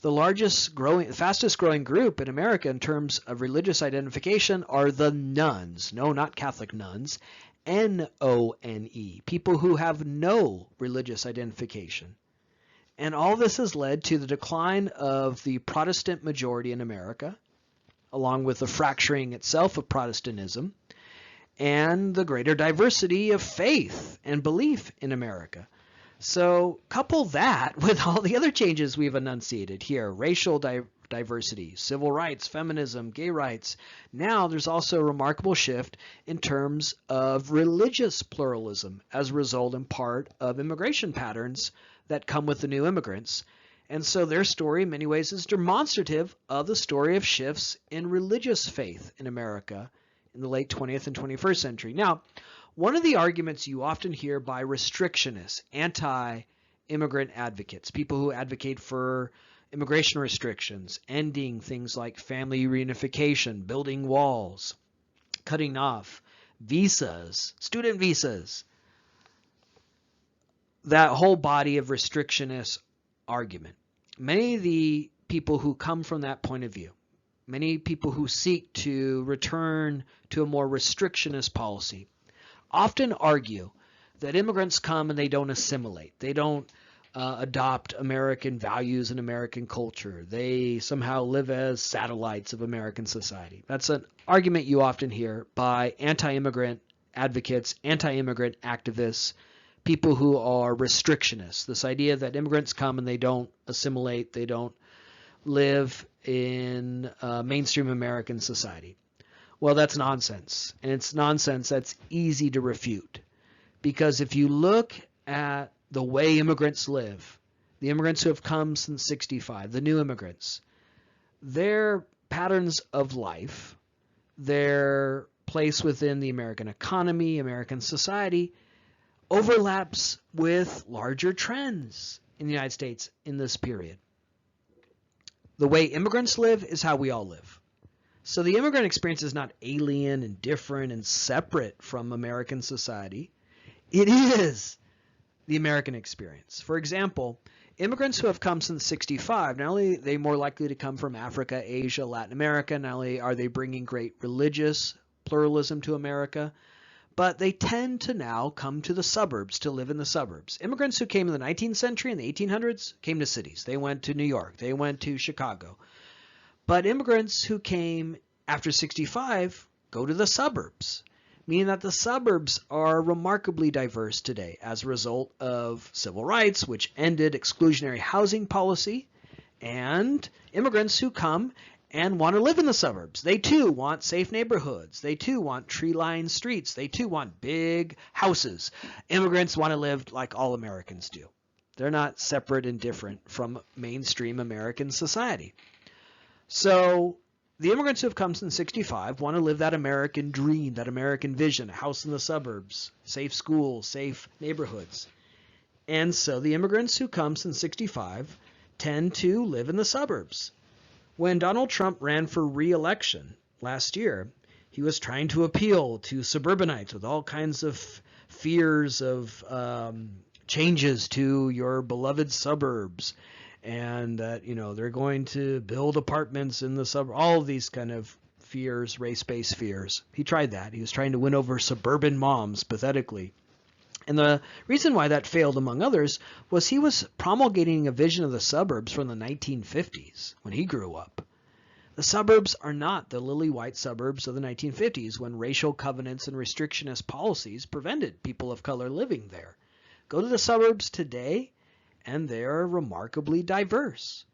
The fastest growing group in America in terms of religious identification are the nones. No, not Catholic nuns. N-O-N-E, people who have no religious identification. And all this has led to the decline of the Protestant majority in America, along with the fracturing itself of Protestantism, and the greater diversity of faith and belief in America. So couple that with all the other changes we've enunciated here, racial diversity, civil rights, feminism, gay rights. Now there's also a remarkable shift in terms of religious pluralism as a result in part of immigration patterns that come with the new immigrants. And so their story in many ways is demonstrative of the story of shifts in religious faith in America in the late 20th and 21st century. Now, one of the arguments you often hear by restrictionists, anti-immigrant advocates, people who advocate for immigration restrictions, ending things like family reunification, building walls, cutting off visas, student visas, that whole body of restrictionist argument. Many of the people who come from that point of view, many people who seek to return to a more restrictionist policy, often argue that immigrants come and they don't assimilate. They don't adopt American values and American culture. They somehow live as satellites of American society. That's an argument you often hear by anti-immigrant advocates, anti-immigrant activists, people who are restrictionists. This idea that immigrants come and they don't assimilate, they don't live in mainstream American society. Well, that's nonsense. And it's nonsense that's easy to refute. Because if you look at the way immigrants live, the immigrants who have come since 65, the new immigrants, their patterns of life, their place within the American economy, American society, overlaps with larger trends in the United States in this period. The way immigrants live is how we all live. So the immigrant experience is not alien and different and separate from American society. It is the American experience. For example, immigrants who have come since 65, not only are they more likely to come from Africa, Asia, Latin America, not only are they bringing great religious pluralism to America, but they tend to now come to the suburbs to live in the suburbs. Immigrants who came in the 19th century and the 1800s came to cities. They went to New York. They went to Chicago. But immigrants who came after 65 go to the suburbs, meaning that the suburbs are remarkably diverse today as a result of civil rights, which ended exclusionary housing policy, and immigrants who come and want to live in the suburbs. They too want safe neighborhoods. They too want tree-lined streets. They too want big houses. Immigrants want to live like all Americans do. They're not separate and different from mainstream American society. So the immigrants who have come since 65 want to live that American dream, that American vision, a house in the suburbs, safe schools, safe neighborhoods. And so the immigrants who come since 65 tend to live in the suburbs. When Donald Trump ran for re-election last year, he was trying to appeal to suburbanites with all kinds of fears of changes to your beloved suburbs, and that, they're going to build apartments in the suburbs, all of these kind of fears, race-based fears. He tried that. He was trying to win over suburban moms pathetically. And the reason why that failed, among others, was he was promulgating a vision of the suburbs from the 1950s when he grew up. The suburbs are not the lily-white suburbs of the 1950s when racial covenants and restrictionist policies prevented people of color living there. Go to the suburbs today, and they are remarkably diverse.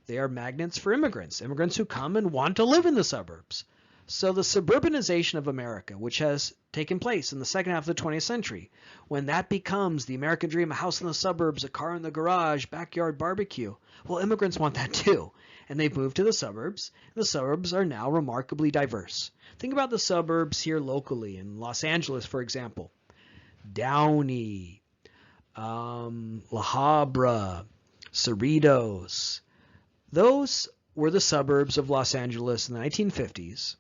They are magnets for immigrants who come and want to live in the suburbs. So the suburbanization of America, which has taken place in the second half of the 20th century, when that becomes the American dream, a house in the suburbs, a car in the garage, backyard barbecue, well, immigrants want that too. And they've moved to the suburbs. The suburbs are now remarkably diverse. Think about the suburbs here locally in Los Angeles, for example. Downey, La Habra, Cerritos. Those were the suburbs of Los Angeles in the 1950s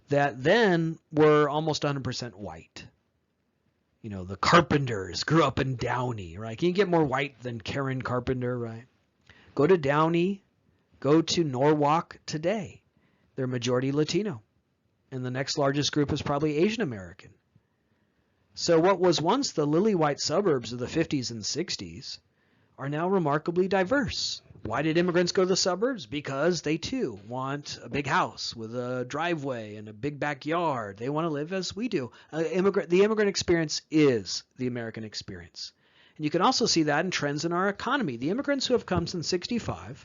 that then were almost 100% white. The Carpenters grew up in Downey, right? Can you get more white than Karen Carpenter, right? Go to Downey, go to Norwalk today. They're majority Latino. And the next largest group is probably Asian American. So what was once the lily-white suburbs of the 50s and 60s are now remarkably diverse. Why did immigrants go to the suburbs? Because they too want a big house with a driveway and a big backyard. They want to live as we do. The immigrant experience is the American experience. And you can also see that in trends in our economy. The immigrants who have come since 65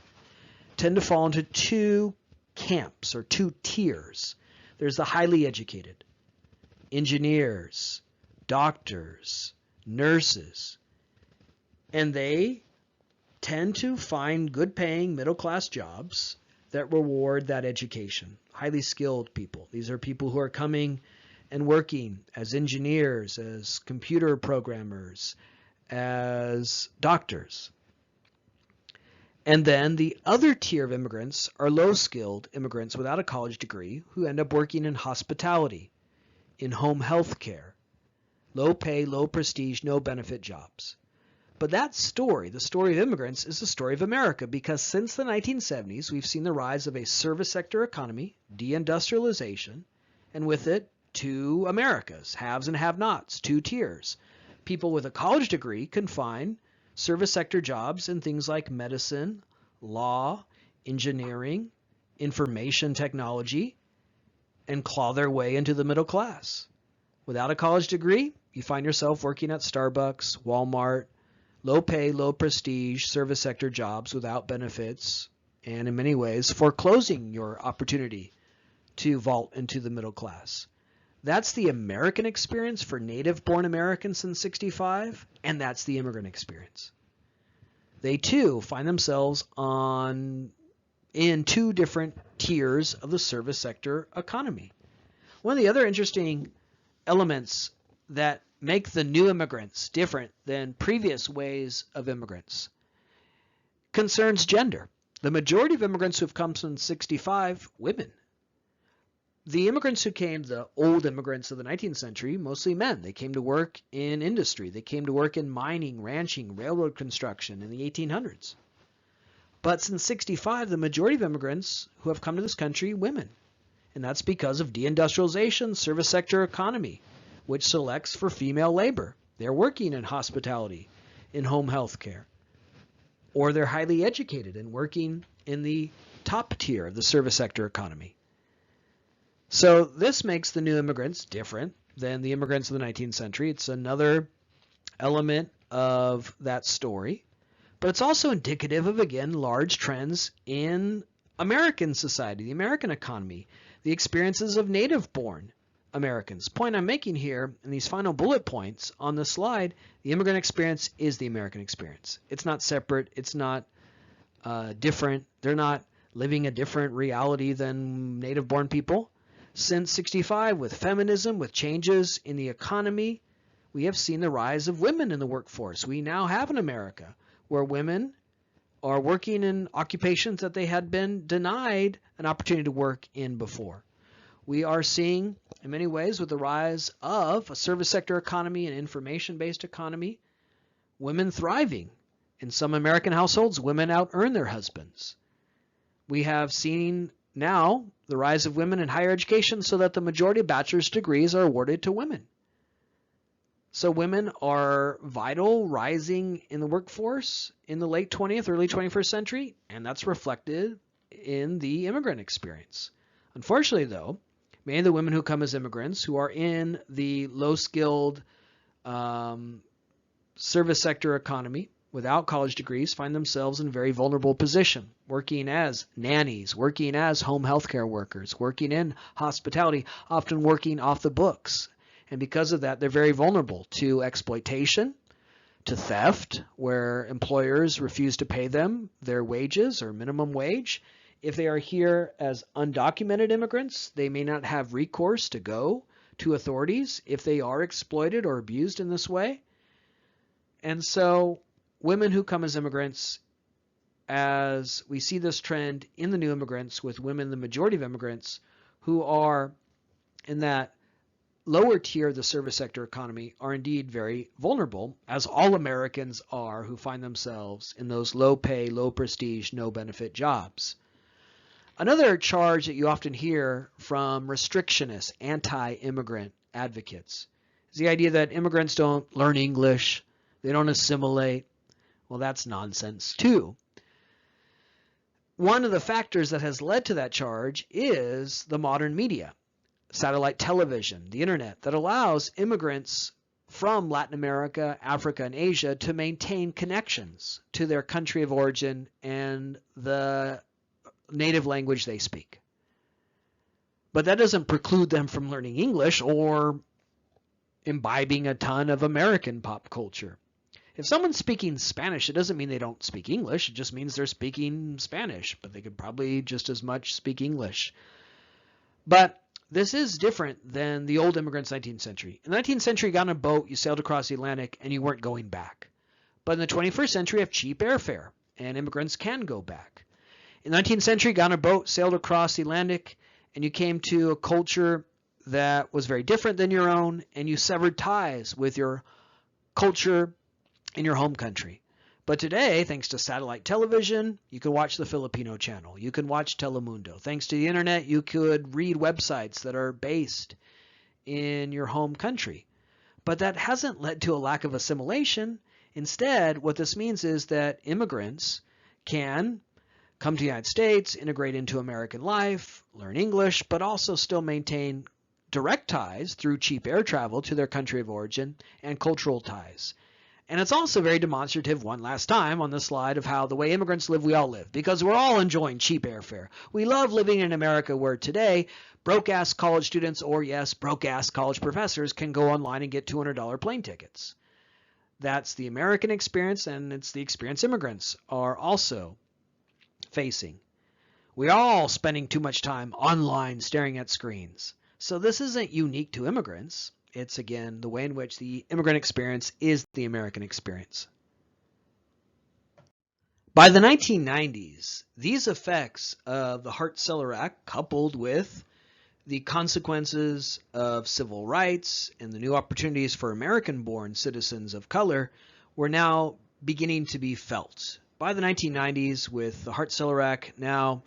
tend to fall into two camps or two tiers. There's the highly educated, engineers, doctors, nurses, and they tend to find good-paying middle-class jobs that reward that education. Highly skilled people. These are people who are coming and working as engineers, as computer programmers, as doctors. And then the other tier of immigrants are low-skilled immigrants without a college degree who end up working in hospitality, in home health care, low pay, low prestige, no benefit jobs. But that story, the story of immigrants, is the story of America, because since the 1970s, we've seen the rise of a service sector economy, deindustrialization, and with it, two Americas, haves and have-nots, two tiers. People with a college degree can find service sector jobs in things like medicine, law, engineering, information technology, and claw their way into the middle class. Without a college degree, you find yourself working at Starbucks, Walmart, low pay, low prestige service sector jobs without benefits, and in many ways foreclosing your opportunity to vault into the middle class. That's the American experience for native-born Americans since 65, and that's the immigrant experience. they too find themselves in two different tiers of the service sector economy. One of the other interesting elements that make the new immigrants different than previous ways of immigrants concerns gender. The majority of immigrants who have come since 65, women. The immigrants who came, the old immigrants of the 19th century, mostly men. They came to work in industry. They came to work in mining, ranching, railroad construction in the 1800s. But since 65, the majority of immigrants who have come to this country, women. And that's because of deindustrialization, service sector economy, which selects for female labor. They're working in hospitality, in home health care, or they're highly educated and working in the top tier of the service sector economy. So this makes the new immigrants different than the immigrants of the 19th century. It's another element of that story. But it's also indicative of, again, large trends in American society, the American economy, the experiences of native-born Americans. The point I'm making here in these final bullet points on the slide, the immigrant experience is the American experience. It's not separate. It's not different. They're not living a different reality than native-born people. Since 65, with feminism, with changes in the economy, we have seen the rise of women in the workforce. We now have an America where women are working in occupations that they had been denied an opportunity to work in before. We are seeing, in many ways, with the rise of a service sector economy and information-based economy, women thriving. In some American households, women out-earn their husbands. We have seen now the rise of women in higher education so that the majority of bachelor's degrees are awarded to women. So women are vital, rising in the workforce in the late 20th, early 21st century, and that's reflected in the immigrant experience. Unfortunately, though, many of the women who come as immigrants who are in the low-skilled service sector economy without college degrees find themselves in a very vulnerable position, working as nannies, working as home health care workers, working in hospitality, often working off the books. And because of that, they're very vulnerable to exploitation, to theft, where employers refuse to pay them their wages or minimum wage. If they are here as undocumented immigrants, they may not have recourse to go to authorities if they are exploited or abused in this way. And so women who come as immigrants, as we see this trend in the new immigrants with women, the majority of immigrants who are in that lower tier of the service sector economy, are indeed very vulnerable, as all Americans are who find themselves in those low pay, low prestige, no benefit jobs. Another charge that you often hear from restrictionists, anti-immigrant advocates, is the idea that immigrants don't learn English, they don't assimilate. Well, that's nonsense too. One of the factors that has led to that charge is the modern media, satellite television, the internet, that allows immigrants from Latin America, Africa, and Asia to maintain connections to their country of origin and the native language they speak. But that doesn't preclude them from learning English or imbibing a ton of American pop culture. If someone's speaking Spanish, it doesn't mean they don't speak English. It just means they're speaking Spanish, but they could probably just as much speak English. But this is different than the old immigrants 19th century. In the 19th century, you got on a boat, you sailed across the Atlantic, and you weren't going back. But in the 21st century, you have cheap airfare, and immigrants can go back. In the 19th century, you got on a boat, sailed across the Atlantic, and you came to a culture that was very different than your own, and you severed ties with your culture in your home country. But today, thanks to satellite television, you can watch the Filipino channel. You can watch Telemundo. Thanks to the internet, you could read websites that are based in your home country. But that hasn't led to a lack of assimilation. Instead, what this means is that immigrants can come to the United States, integrate into American life, learn English, but also still maintain direct ties through cheap air travel to their country of origin and cultural ties. And it's also very demonstrative, one last time on this slide, of how the way immigrants live, we all live, because we're all enjoying cheap airfare. We love living in America where today broke-ass college students, or yes, broke-ass college professors, can go online and get $200 plane tickets. That's the American experience, and it's the experience immigrants are also facing. We're all spending too much time online staring at screens. So this isn't unique to immigrants. It's, again, the way in which the immigrant experience is the American experience. By the 1990s, these effects of the Hart-Celler Act, coupled with the consequences of civil rights and the new opportunities for American-born citizens of color, were now beginning to be felt. By the 1990s, with the Hart-Celler Act now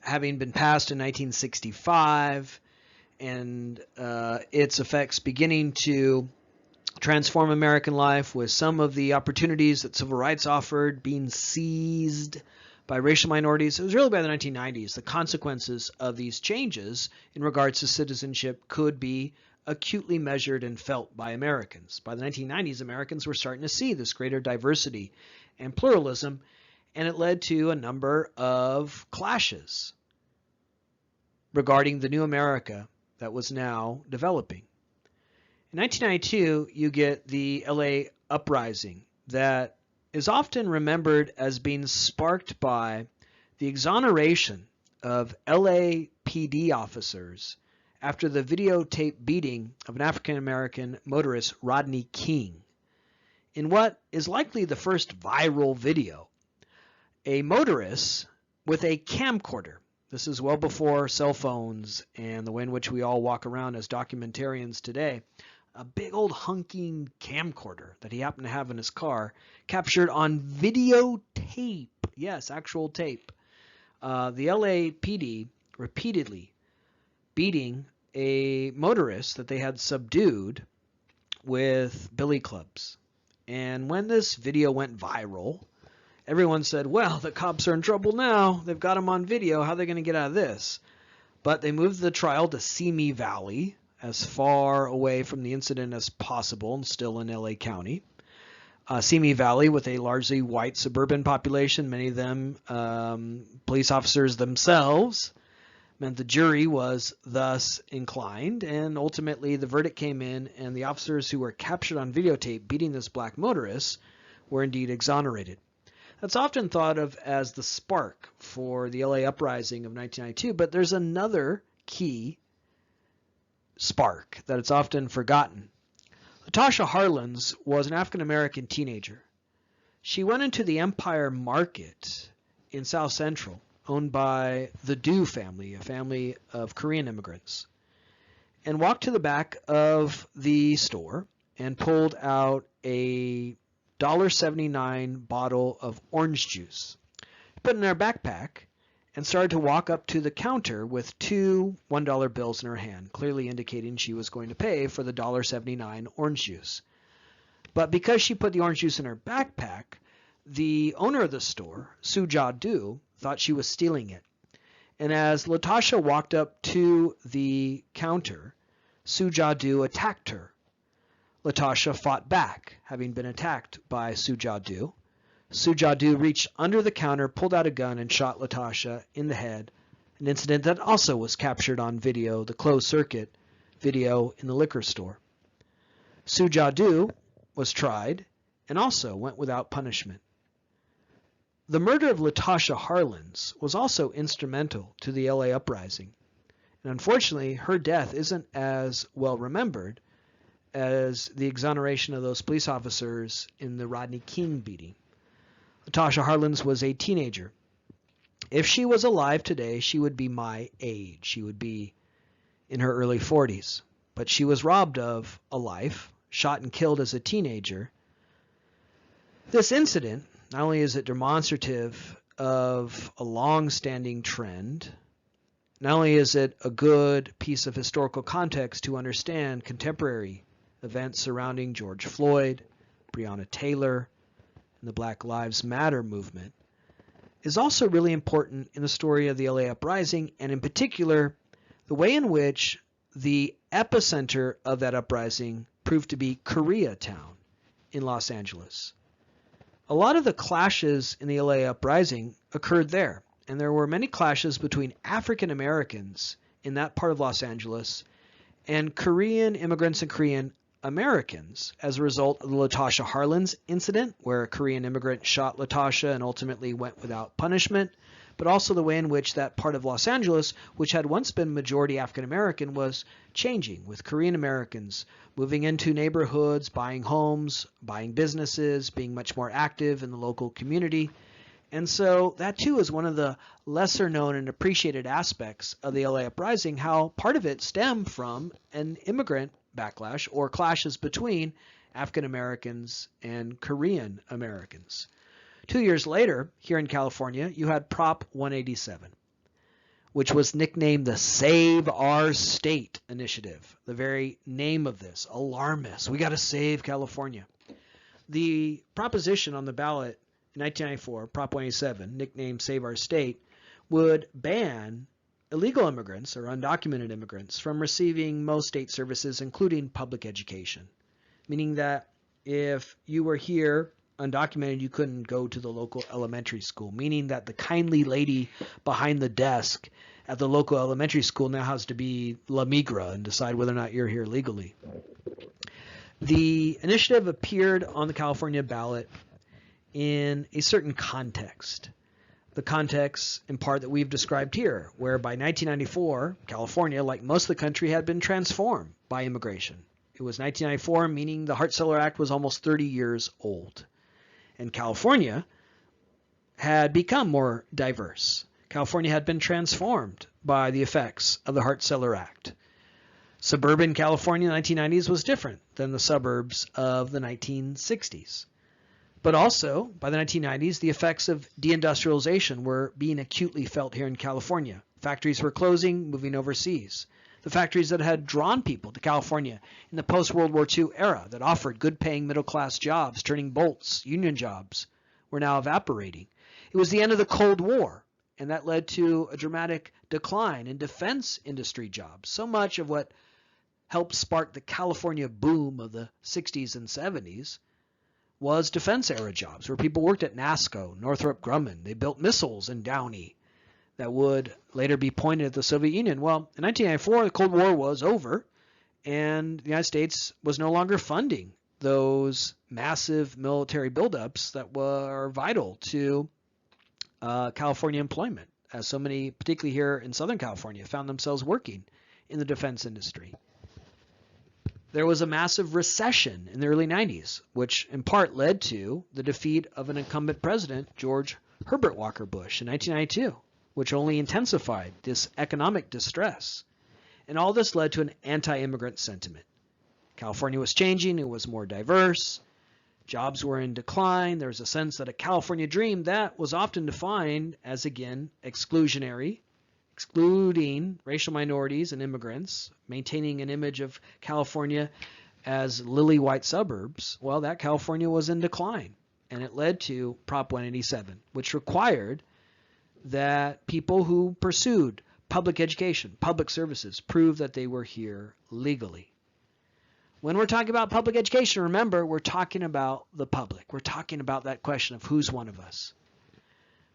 having been passed in 1965, and its effects beginning to transform American life, with some of the opportunities that civil rights offered being seized by racial minorities. It was really by the 1990s the consequences of these changes in regards to citizenship could be acutely measured and felt by Americans. By the 1990s, Americans were starting to see this greater diversity and pluralism, and it led to a number of clashes regarding the new America that was now developing. In 1992, you get the LA uprising that is often remembered as being sparked by the exoneration of LAPD officers after the videotape beating of an African-American motorist, Rodney King. In what is likely the first viral video, a motorist with a camcorder. This is well before cell phones and the way in which we all walk around as documentarians today. A big old hunking camcorder that he happened to have in his car, captured on videotape. Yes, actual tape. The LAPD repeatedly beating a motorist that they had subdued with billy clubs. And when this video went viral, everyone said, well, the cops are in trouble now. They've got him on video. How are they going to get out of this? But they moved the trial to Simi Valley, as far away from the incident as possible, and still in LA County. Simi Valley, with a largely white suburban population, many of them police officers themselves, meant the jury was thus inclined, and ultimately the verdict came in, and the officers who were captured on videotape beating this black motorist were indeed exonerated. That's often thought of as the spark for the LA uprising of 1992, but there's another key spark that it's often forgotten. Latasha Harlins was an African-American teenager. She went into the Empire Market in South Central, owned by the Dew family, a family of Korean immigrants, and walked to the back of the store and pulled out a $1.79 bottle of orange juice, put it in her backpack, and started to walk up to the counter with two $1 bills in her hand, clearly indicating she was going to pay for the $1.79 orange juice. But because she put the orange juice in her backpack, the owner of the store, Suja Do, thought she was stealing it. And as Latasha walked up to the counter, Suja Do attacked her. Latasha fought back, having been attacked by Suja Do. Suja Do reached under the counter, pulled out a gun, and shot Latasha in the head, an incident that also was captured on video, the closed-circuit video in the liquor store. Suja Do was tried and also went without punishment. The murder of Latasha Harlins was also instrumental to the LA uprising, and unfortunately her death isn't as well remembered as the exoneration of those police officers in the Rodney King beating. Latasha Harlins was a teenager. If she was alive today, she would be my age. She would be in her early 40s. But she was robbed of a life, shot and killed as a teenager. This incident, not only is it demonstrative of a long-standing trend, not only is it a good piece of historical context to understand contemporary events surrounding George Floyd, Breonna Taylor, and the Black Lives Matter movement, is also really important in the story of the LA uprising, and in particular, the way in which the epicenter of that uprising proved to be Koreatown in Los Angeles. A lot of the clashes in the LA uprising occurred there, and there were many clashes between African Americans in that part of Los Angeles and Korean immigrants and Korean Americans as a result of the Latasha Harlins incident, where a Korean immigrant shot Latasha and ultimately went without punishment, but also the way in which that part of Los Angeles, which had once been majority African American, was changing, with Korean Americans moving into neighborhoods, buying homes, buying businesses, being much more active in the local community. And so that too is one of the lesser known and appreciated aspects of the LA Uprising, how part of it stemmed from an immigrant backlash or clashes between African Americans and Korean Americans. 2 years later, here in California, you had Prop 187, which was nicknamed the Save Our State Initiative. The very name of this, alarmist. We got to save California. The proposition on the ballot in 1994, Prop 187, nicknamed Save Our State, would ban illegal immigrants or undocumented immigrants from receiving most state services, including public education, meaning that if you were here undocumented, you couldn't go to the local elementary school, meaning that the kindly lady behind the desk at the local elementary school now has to be La Migra and decide whether or not you're here legally. The initiative appeared on the California ballot in a certain context. The context, in part, that we've described here, where by 1994, California, like most of the country, had been transformed by immigration. It was 1994, meaning the Hart-Celler Act was almost 30 years old. And California had become more diverse. California had been transformed by the effects of the Hart-Celler Act. Suburban California in the 1990s was different than the suburbs of the 1960s. But also, by the 1990s, the effects of deindustrialization were being acutely felt here in California. Factories were closing, moving overseas. The factories that had drawn people to California in the post-World War II era that offered good-paying middle-class jobs, turning bolts, union jobs, were now evaporating. It was the end of the Cold War, and that led to a dramatic decline in defense industry jobs. So much of what helped spark the California boom of the 60s and 70s was defense-era jobs, where people worked at NASCO, Northrop Grumman. They built missiles in Downey that would later be pointed at the Soviet Union. Well, in 1994, the Cold War was over, and the United States was no longer funding those massive military buildups that were vital to California employment, as so many, particularly here in Southern California, found themselves working in the defense industry. There was a massive recession in the early 90s, which in part led to the defeat of an incumbent president, George Herbert Walker Bush, in 1992, which only intensified this economic distress. And all this led to an anti-immigrant sentiment. California was changing, it was more diverse, jobs were in decline, there was a sense that a California dream that was often defined as, again, exclusionary, excluding racial minorities and immigrants, maintaining an image of California as lily white suburbs. Well, that California was in decline, and it led to Prop 187, which required that people who pursued public education, public services, prove that they were here legally. When we're talking about public education, remember, we're talking about the public. We're talking about that question of who's one of us.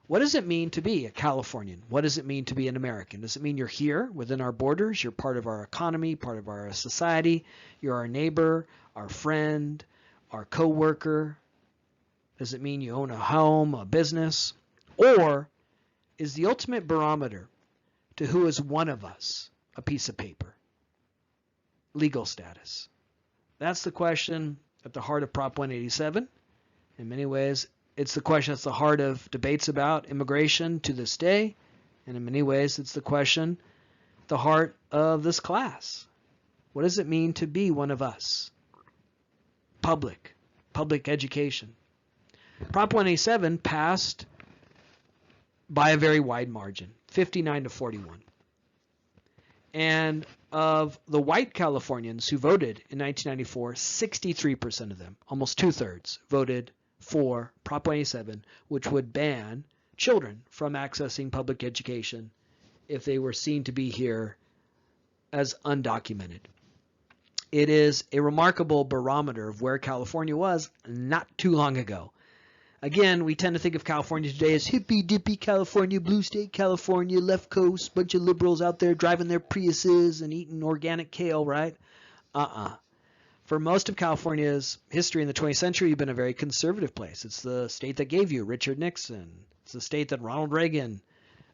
What does it mean to be a Californian? What does it mean to be an American? Does it mean you're here within our borders? You're part of our economy, part of our society. You're our neighbor, our friend, our co-worker. Does it mean you own a home, a business? Or is the ultimate barometer to who is one of us a piece of paper? Legal status. That's the question at the heart of Prop 187. In many ways, it's the question that's the heart of debates about immigration to this day. And in many ways, it's the question at the heart of this class. What does it mean to be one of us? Public education. Prop 187 passed by a very wide margin, 59-41. And of the white Californians who voted in 1994, 63% of them, almost two-thirds, voted for Prop 187, which would ban children from accessing public education if they were seen to be here as undocumented. It is a remarkable barometer of where California was not too long ago. Again, we tend to think of California today as hippy-dippy California, blue state California, left coast, bunch of liberals out there driving their Priuses and eating organic kale, right? For most of California's history in the 20th century, you've been a very conservative place. It's the state that gave you Richard Nixon. It's the state that Ronald Reagan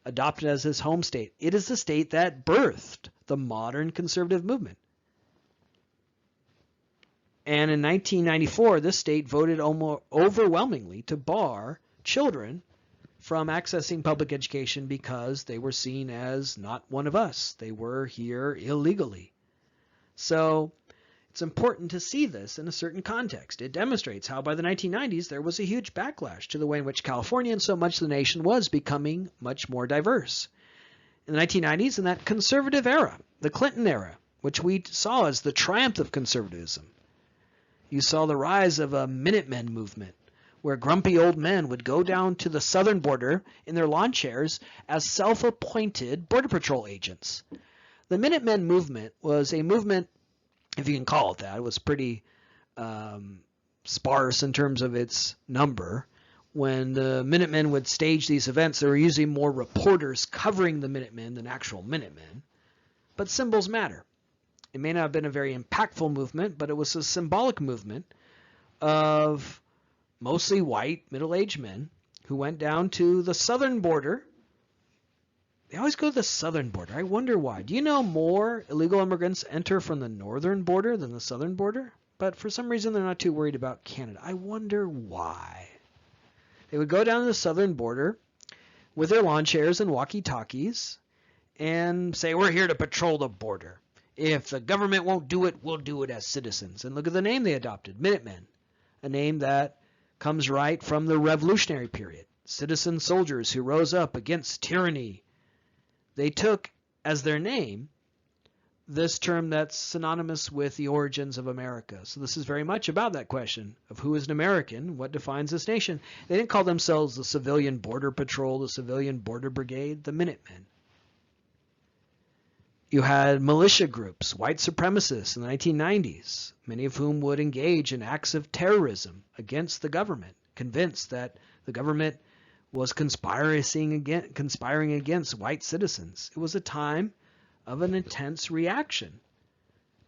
adopted as his home state. It is the state that birthed the modern conservative movement. And in 1994, this state voted almost overwhelmingly to bar children from accessing public education because they were seen as not one of us. They were here illegally. So it's important to see this in a certain context. It demonstrates how by the 1990s there was a huge backlash to the way in which California and so much of the nation was becoming much more diverse. In the 1990s, in that conservative era, the Clinton era, which we saw as the triumph of conservatism, you saw the rise of a Minutemen movement, where grumpy old men would go down to the southern border in their lawn chairs as self-appointed Border Patrol agents. The Minutemen movement was a movement, if you can call it that. It was pretty sparse in terms of its number. When the Minutemen would stage these events, there were usually more reporters covering the Minutemen than actual Minutemen. But symbols matter. It may not have been a very impactful movement, but it was a symbolic movement of mostly white, middle-aged men who went down to the southern border. They always go to the southern border. I wonder why. Do you know more illegal immigrants enter from the northern border than the southern border? But for some reason, they're not too worried about Canada. I wonder why. They would go down to the southern border with their lawn chairs and walkie-talkies and say, we're here to patrol the border. If the government won't do it, we'll do it as citizens. And look at the name they adopted, Minutemen, a name that comes right from the Revolutionary period. Citizen soldiers who rose up against tyranny. They took as their name this term that's synonymous with the origins of America. So this is very much about that question of who is an American, what defines this nation. They didn't call themselves the Civilian Border Patrol, the Civilian Border Brigade, the Minutemen. You had militia groups, white supremacists in the 1990s, many of whom would engage in acts of terrorism against the government, convinced that the government was conspiring against white citizens. It was a time of an intense reaction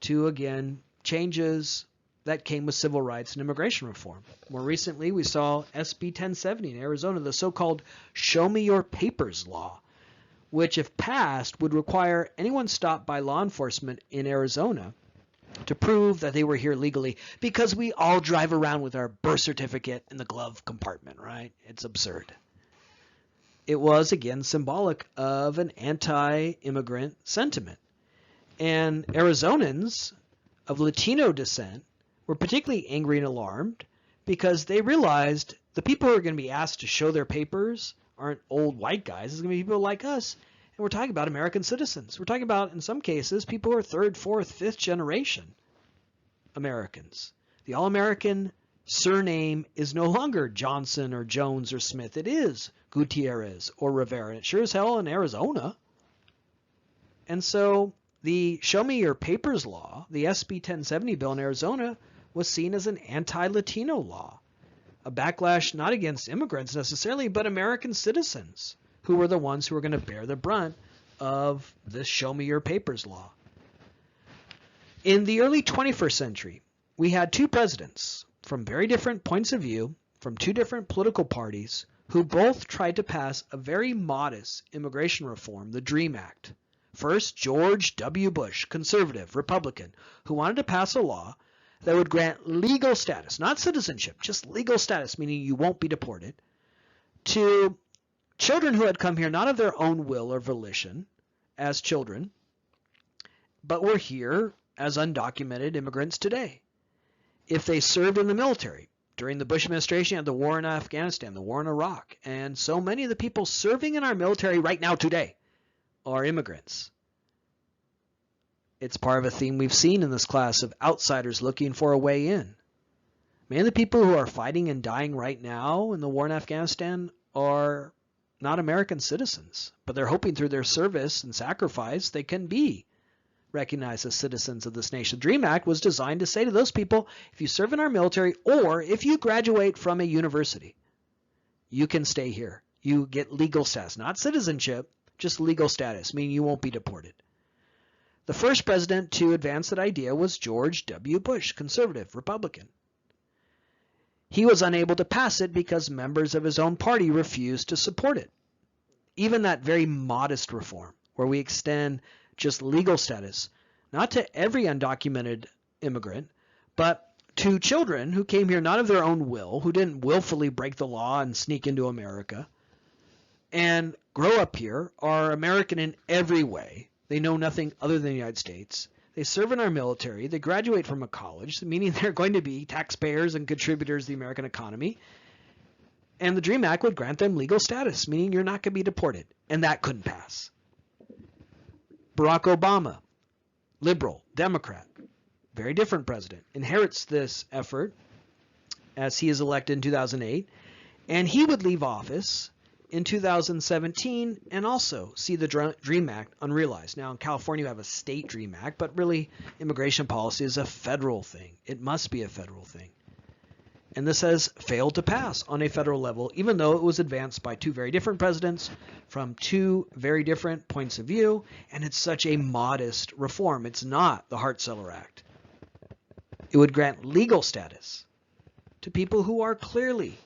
to, again, changes that came with civil rights and immigration reform. More recently, we saw SB 1070 in Arizona, the so-called Show Me Your Papers law, which, if passed, would require anyone stopped by law enforcement in Arizona to prove that they were here legally, because we all drive around with our birth certificate in the glove compartment, right? It's absurd. It was, again, symbolic of an anti-immigrant sentiment. And Arizonans of Latino descent were particularly angry and alarmed because they realized the people who are going to be asked to show their papers aren't old white guys. It's going to be people like us. And we're talking about American citizens. We're talking about, in some cases, people who are third, fourth, fifth generation Americans. The all-American surname is no longer Johnson or Jones or Smith. It is Gutierrez or Rivera. And it sure as hell in Arizona. And so the Show Me Your Papers law, the SB 1070 bill in Arizona, was seen as an anti-Latino law. A backlash not against immigrants necessarily, but American citizens who were the ones who were going to bear the brunt of this Show Me Your Papers law. In the early 21st century, we had two presidents from very different points of view, from two different political parties, who both tried to pass a very modest immigration reform, the DREAM Act. First, George W. Bush, conservative, Republican, who wanted to pass a law that would grant legal status, not citizenship, just legal status, meaning you won't be deported, to children who had come here not of their own will or volition as children, but were here as undocumented immigrants today. If they served in the military, during the Bush administration, you had the war in Afghanistan, the war in Iraq, and so many of the people serving in our military right now today are immigrants. It's part of a theme we've seen in this class of outsiders looking for a way in. Many of the people who are fighting and dying right now in the war in Afghanistan are not American citizens, but they're hoping through their service and sacrifice they can be recognized as citizens of this nation. The DREAM Act was designed to say to those people, if you serve in our military or if you graduate from a university, you can stay here. You get legal status, not citizenship, just legal status, meaning you won't be deported. The first president to advance that idea was George W. Bush, conservative, Republican. He was unable to pass it because members of his own party refused to support it. Even that very modest reform, where we extend just legal status, not to every undocumented immigrant, but to children who came here not of their own will, who didn't willfully break the law and sneak into America, and grow up here, are American in every way. They know nothing other than the United States. They serve in our military. They graduate from a college, meaning they're going to be taxpayers and contributors to the American economy. And the DREAM Act would grant them legal status, meaning you're not going to be deported. And that couldn't pass. Barack Obama, liberal, Democrat, very different president, inherits this effort as he is elected in 2008. And he would leave office in 2017 and also see the DREAM Act unrealized. Now in California you have a state DREAM Act, but really immigration policy is a federal thing. It must be a federal thing. And this has failed to pass on a federal level, even though it was advanced by two very different presidents from two very different points of view, and it's such a modest reform. It's not the Hart-Celler Act. It would grant legal status to people who are clearly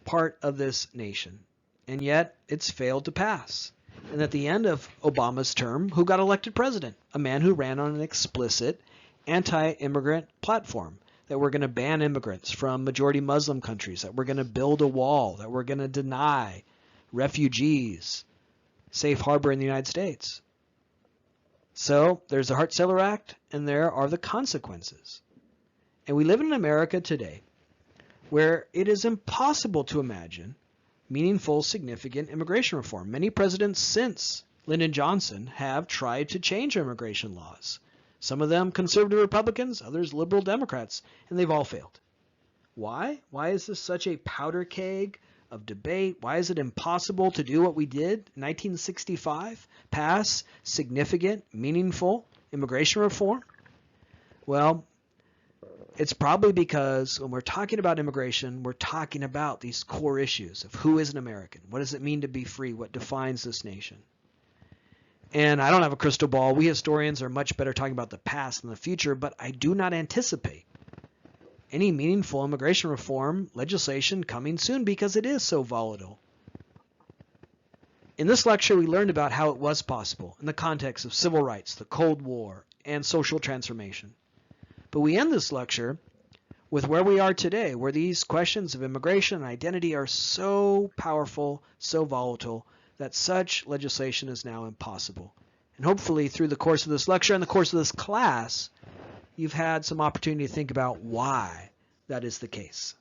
part of this nation. And yet it's failed to pass. And at the end of Obama's term, who got elected president? A man who ran on an explicit anti-immigrant platform, that we're going to ban immigrants from majority Muslim countries, that we're going to build a wall, that we're going to deny refugees safe harbor in the United States. So there's the Hart-Celler Act, and there are the consequences. And we live in America today where it is impossible to imagine meaningful, significant immigration reform. Many presidents since Lyndon Johnson have tried to change immigration laws. Some of them conservative Republicans, others liberal Democrats, and they've all failed. Why? Why is this such a powder keg of debate? Why is it impossible to do what we did in 1965? Pass significant, meaningful immigration reform? Well, it's probably because when we're talking about immigration, we're talking about these core issues of who is an American? What does it mean to be free? What defines this nation? And I don't have a crystal ball. We historians are much better talking about the past than the future, but I do not anticipate any meaningful immigration reform legislation coming soon because it is so volatile. In this lecture, we learned about how it was possible in the context of civil rights, the Cold War, and social transformation. But we end this lecture with where we are today, where these questions of immigration and identity are so powerful, so volatile, that such legislation is now impossible. And hopefully through the course of this lecture and the course of this class, you've had some opportunity to think about why that is the case.